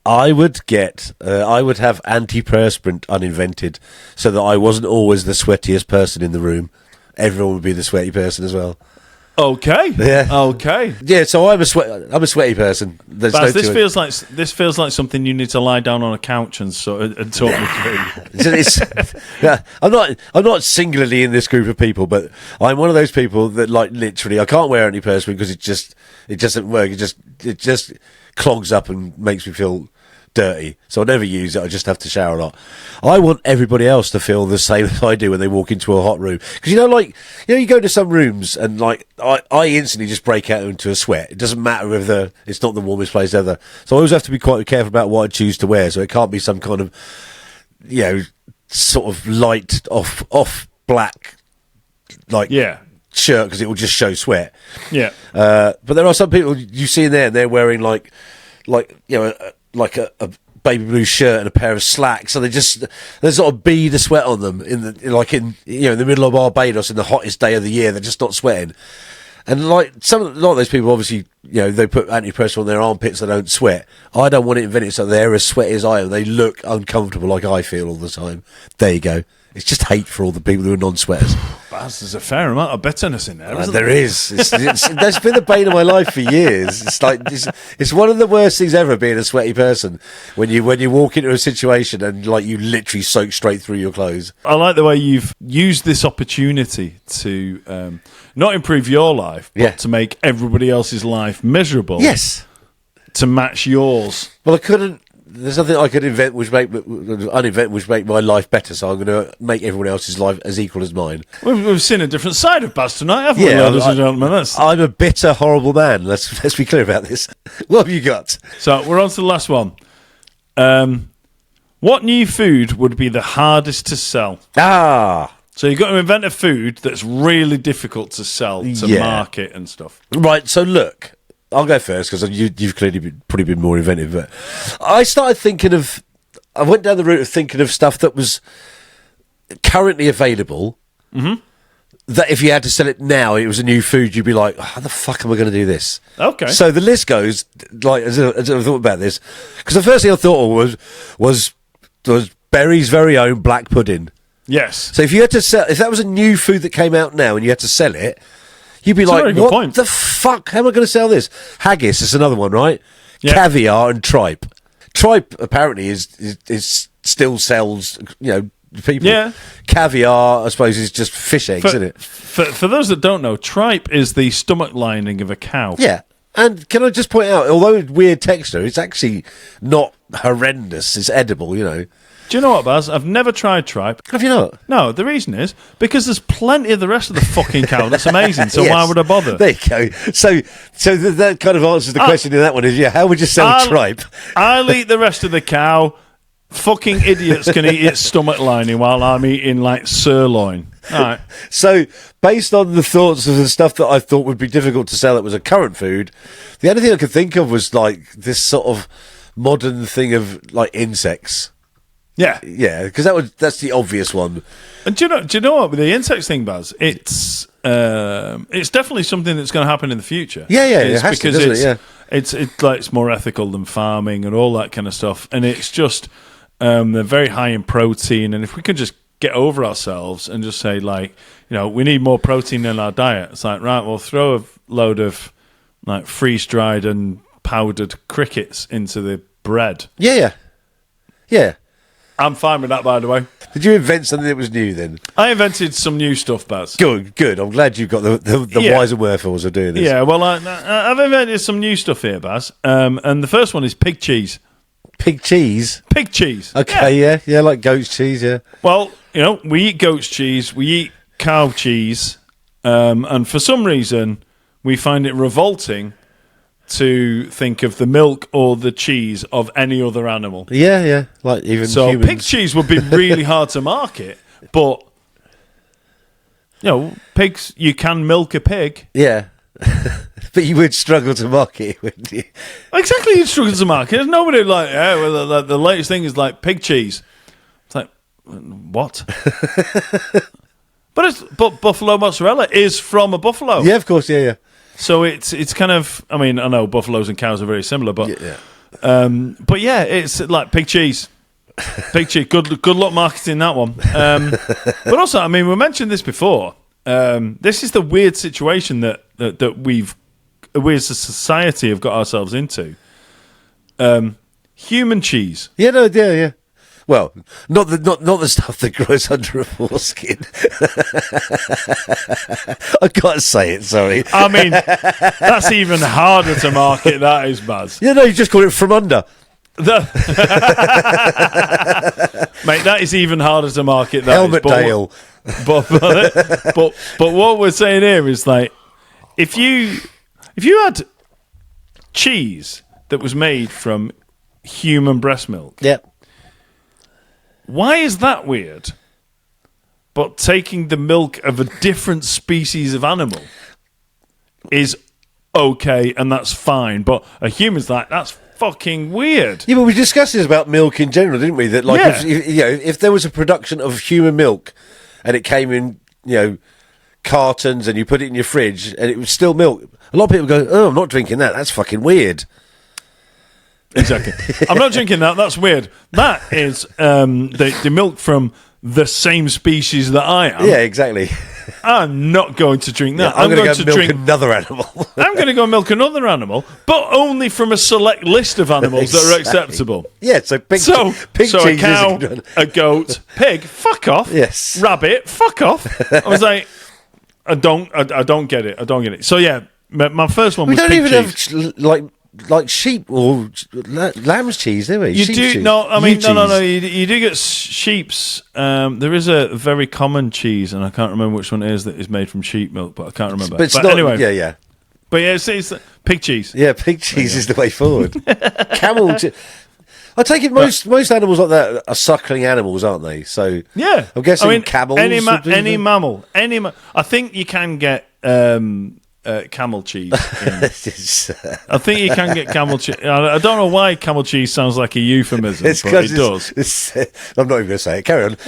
I would have antiperspirant uninvented so that I wasn't always the sweatiest person in the room. Everyone would be the sweaty person as well. Okay. Yeah. Okay. Yeah, so I'm a sweaty person. There's Baz, no this feels like something you need to lie down on a couch and talk me through. I'm not singularly in this group of people, but I'm one of those people that, like, literally I can't wear antiperspirant because it doesn't work. It just clogs up and makes me feel dirty, so I never use it. I just have to shower a lot. I want everybody else to feel the same as I do when they walk into a hot room, because you go to some rooms and like I instantly just break out into a sweat. It doesn't matter if it's not the warmest place ever. So I always have to be quite careful about what I choose to wear. So it can't be some kind of sort of light off black shirt, because it will just show sweat. Yeah. But there are some people you see in there and they're wearing like a baby blue shirt and a pair of slacks, so there's sort of bead of sweat on them in the middle of Barbados in the hottest day of the year. They're just not sweating. And a lot of those people, obviously, they put antiperspirant on their armpits, they don't sweat. I don't want it invented so they're as sweaty as I am. They look uncomfortable like I feel all the time. There you go. It's just hate for all the people who are non-sweaters. Baz, there's a fair amount of bitterness in there, isn't there is. That's been the bane of my life for years. It's like it's one of the worst things ever, being a sweaty person. When you walk into a situation and you literally soak straight through your clothes. I like the way you've used this opportunity to not improve your life, but to make everybody else's life miserable. Yes. To match yours. Well, I couldn't. There's nothing I could uninvent which make my life better, so I'm going to make everyone else's life as equal as mine. We've seen a different side of Baz tonight, haven't we, ladies and gentlemen? I'm a bitter, horrible man. Let's be clear about this. What have you got? So we're on to the last one. What new food would be the hardest to sell? So you've got to invent a food that's really difficult to sell, to market and stuff. Right, so look. I'll go first because you've clearly probably been more inventive. But I went down the route of thinking of stuff that was currently available. Mm-hmm. That if you had to sell it now, it was a new food, you'd be like, how the fuck am I going to do this? Okay. So the list goes, as I thought about this, because the first thing I thought of was Berry's very own black pudding. Yes. So if that was a new food that came out now and you had to sell it, you'd be like, what the fuck? How am I going to sell this? Haggis is another one, right? Yeah. Caviar and tripe. Tripe apparently is still sells, people. Yeah. Caviar, I suppose, is just fish eggs, isn't it? For those that don't know, tripe is the stomach lining of a cow. Yeah. And can I just point out, although it's weird texture, it's actually not horrendous. It's edible, Do you know what, Baz? I've never tried tripe. Have you not? No, the reason is because there's plenty of the rest of the fucking cow that's amazing, so Yes. why would I bother? There you go. So that kind of answers the question in that one is, how would you sell tripe? I'll eat the rest of the cow. Fucking idiots can eat its stomach lining while I'm eating, like, sirloin. All right. So, based on the thoughts of the stuff that I thought would be difficult to sell that was a current food, the only thing I could think of was, like, this sort of modern thing of, like, insects. Yeah. Yeah, because that's the obvious one. And do you know what? With the insects thing, Baz, it's definitely something that's going to happen in the future. Yeah, It's it has to, doesn't it? Yeah. It's more ethical than farming and all that kind of stuff. And it's just, they're very high in protein. And if we could just get over ourselves and just say, like, we need more protein in our diet. It's like, right, we'll throw a load of, like, freeze-dried and powdered crickets into the bread. Yeah. I'm fine with that, by the way. Did you invent something that was new then? I invented some new stuff, Baz. Good. I'm glad you've got the whys and wherefores of doing this. Yeah, well, I've invented some new stuff here, Baz. And the first one is pig cheese. Pig cheese? Pig cheese. Okay, yeah, like goat's cheese, yeah. Well, we eat goat's cheese, we eat cow cheese, and for some reason, we find it revolting to think of the milk or the cheese of any other animal. Yeah, like even so humans. Pig cheese would be really hard to market, but pigs, you can milk a pig. Yeah. But you would struggle to market it, wouldn't you? Exactly, you'd struggle to market. There's nobody like, the latest thing is like pig cheese. It's like, what? But buffalo mozzarella is from a buffalo. Yeah, of course, yeah. So it's kind of, I mean, I know buffaloes and cows are very similar, but but yeah, it's like pig cheese. Pig cheese. Good luck marketing that one. But also, I mean, we mentioned this before. This is the weird situation that we as a society have got ourselves into. Human cheese. Yeah. Well, not the stuff that grows under a foreskin. I can't say it, sorry. I mean, that's even harder to market, that is, Baz. Yeah, no, you just call it from under. Mate, that is even harder to market. That Helmet Dale. But what we're saying here is, like, if you had cheese that was made from human breast milk, yep. Why is that weird? But taking the milk of a different species of animal is okay, and that's fine. But a human's like, that's fucking weird. Yeah, but we discussed this about milk in general, didn't we? That, like, if there was a production of human milk and it came in, cartons, and you put it in your fridge and it was still milk, a lot of people go, "Oh, I'm not drinking that. That's fucking weird." Exactly. I'm not drinking that. That's weird. That is the milk from the same species that I am. Yeah, exactly. I'm not going to drink that. Yeah, I'm going to go milk another animal. I'm going to go milk another animal, but only from a select list of animals that are acceptable. Yeah, so pig cheese a cow, a goat, pig, fuck off. Yes. Rabbit, fuck off. I was like, I don't get it. I don't get it. So yeah, my first one was pig cheese. We don't even have like sheep or lamb's cheese, do we? You do cheese. no. I mean, no. You do get sheep's. There is a very common cheese, and I can't remember which one it is that is made from sheep milk, but I can't remember. But not, anyway, yeah. But yeah, it's pig cheese. Yeah, pig cheese is the way forward. Camel. I take it most animals like that are suckling animals, aren't they? So yeah, I'm guessing camels. Any mammal. I think you can get. Camel cheese. I think you can get camel cheese. I don't know why camel cheese sounds like a euphemism, but it does. I'm not even going to say it. Carry on.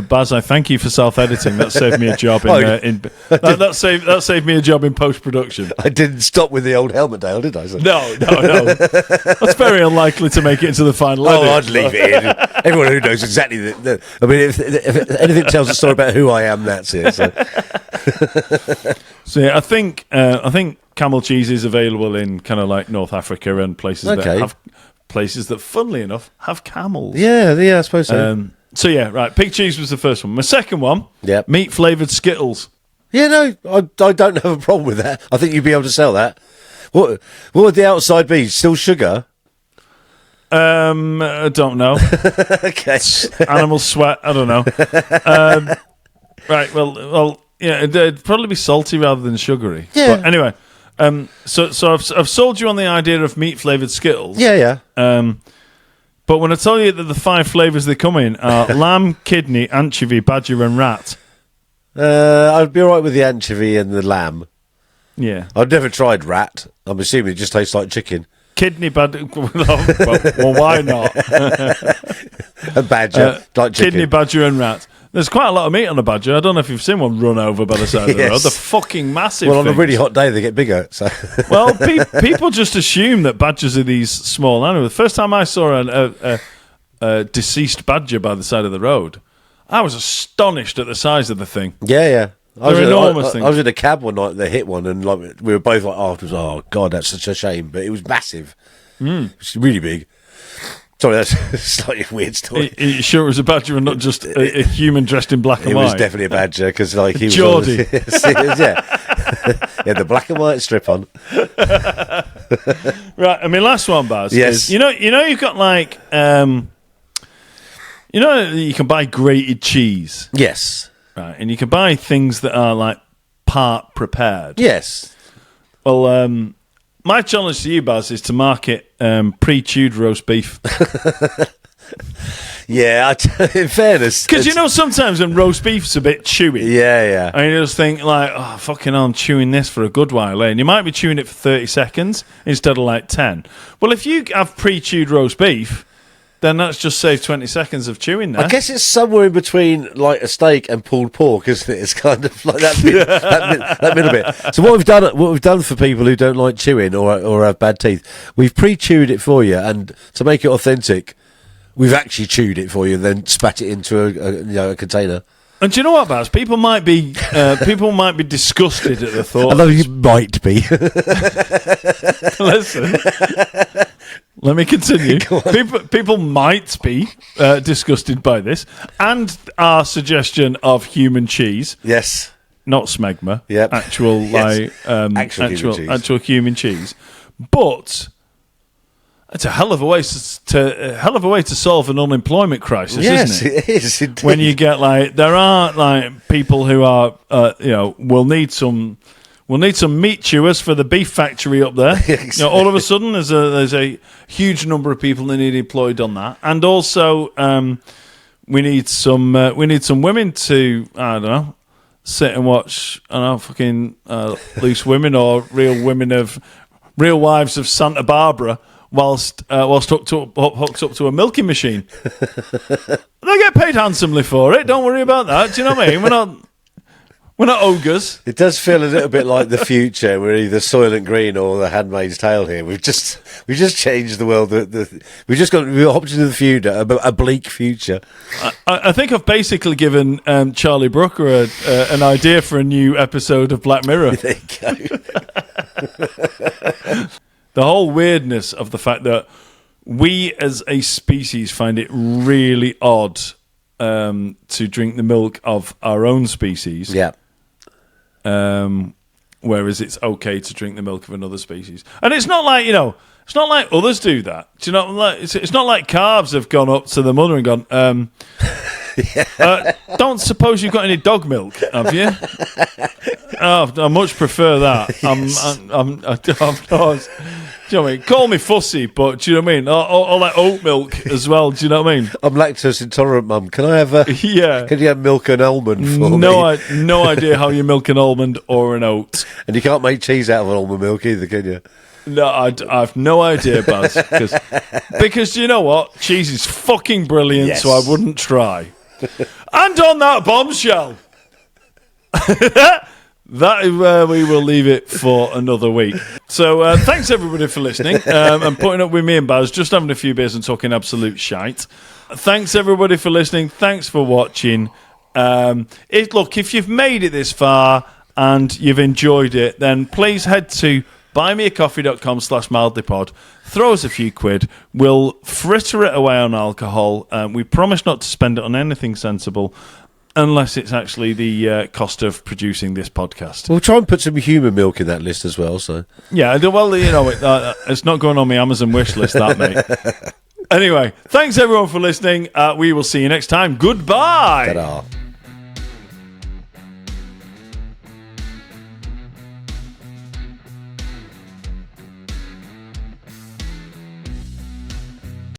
Baz, I thank you for self-editing. That saved me a job that saved me a job in post-production. I didn't stop with the old helmet, Dale, did I? So. No. That's very unlikely to make it into the final edit. I'd leave it in. Everyone who knows exactly I mean, if anything tells a story about who I am, that's it. So yeah, I think camel cheese is available in kind of like North Africa and places that, funnily enough, have camels. Yeah, I suppose so. So yeah, right. Pig cheese was the first one. My second one, meat flavoured Skittles. Yeah, no, I don't have a problem with that. I think you'd be able to sell that. What would the outside be? Still sugar? I don't know. Okay. Animal sweat. I don't know. Right. Well. Yeah. It'd probably be salty rather than sugary. Yeah. But anyway. So I've sold you on the idea of meat flavored Skittles. Yeah. But when I tell you that the 5 flavors they come in are lamb, kidney, anchovy, badger, and rat. I'd be all right with the anchovy and the lamb. Yeah. I've never tried rat. I'm assuming it just tastes like chicken. Kidney, badger. Well, why not? A badger, like chicken. Kidney, badger, and rat. There's quite a lot of meat on a badger. I don't know if you've seen one run over by the side of the road. They're fucking massive. Well, on a really hot day, they get bigger. So. Well, people just assume that badgers are these small animals. The first time I saw a deceased badger by the side of the road, I was astonished at the size of the thing. Yeah. They're enormous things. I was in a cab one night, they hit one, and like we were both like, oh, God, that's such a shame. But it was massive. It was really big. Sorry, that's a slightly weird story. Are you sure it was a badger and not just a human dressed in black and white? It was definitely a badger, because like, he was... Geordie. Yeah, the black and white strip on. Right, I mean, last one, Baz. Yes. Is, you've got like... you can buy grated cheese. Yes. Right, and you can buy things that are like part prepared. Yes. Well, my challenge to you, Baz, is to market pre-chewed roast beef. Yeah, in fairness. Because sometimes when roast beef's a bit chewy. Yeah. And you just think like, oh, fucking hell, I'm chewing this for a good while. And you might be chewing it for 30 seconds instead of like 10. Well, if you have pre-chewed roast beef, then that's just saved 20 seconds of chewing there. I guess it's somewhere in between like a steak and pulled pork, isn't it? It's kind of like that middle bit. So what we've done for people who don't like chewing or have bad teeth, we've pre-chewed it for you, and to make it authentic, we've actually chewed it for you and then spat it into a container. And do you know what, Baz? People might be disgusted at the thought. I know you might be. Listen, let me continue. People might be disgusted by this, and our suggestion of human cheese. Yes, not smegma. Yep. Actual yes. actual human cheese. But it's a hell of a way to solve an unemployment crisis, yes, isn't it? Yes, it is. Indeed. When you get there are people who are will need some meat chewers for the beef factory up there. Exactly. All of a sudden there's a huge number of people that need employed on that, and also we need some women to, I don't know, sit and watch, I don't know, fucking Loose Women or Real Wives of Santa Barbara whilst hooked up to a milking machine. They get paid handsomely for it. Don't worry about that. Do you know what I mean? We're not ogres. It does feel a little bit like the future. We're either Soylent Green or The Handmaid's Tale here. We've just changed the world. We've hopped into the future, a bleak future. I think I've basically given Charlie Brooker an idea for a new episode of Black Mirror. There you go. The whole weirdness of the fact that we as a species find it really odd to drink the milk of our own species. Yeah. Whereas it's okay to drink the milk of another species. And it's not like, it's not like others do that. Do you know, like, it's not like calves have gone up to the mother and gone, don't suppose you've got any dog milk, have you? Oh, I much prefer that. I'm not, do you know what I mean? Call me fussy, but do you know what I mean? Or like oat milk as well. Do you know what I mean? I'm lactose intolerant, Mum. Can I have Can you have milk and almond for me? No idea how you milk an almond or an oat. And you can't make cheese out of an almond milk either, can you? No, I've no idea, Baz. Because you know what? Cheese is fucking brilliant, yes. So I wouldn't try. And on that bombshell, that is where we will leave it for another week. So thanks everybody for listening and putting up with me and Baz, just having a few beers and talking absolute shite. Thanks everybody for listening. Thanks for watching. If you've made it this far and you've enjoyed it, then please head to buymeacoffee.com/mildlypod. Throw us a few quid. We'll fritter it away on alcohol. We promise not to spend it on anything sensible, unless it's actually the cost of producing this podcast. We'll try and put some human milk in that list as well. So yeah, well, it's not going on my Amazon wish list, that, mate. Anyway, thanks everyone for listening. We will see you next time. Goodbye. Ta-da.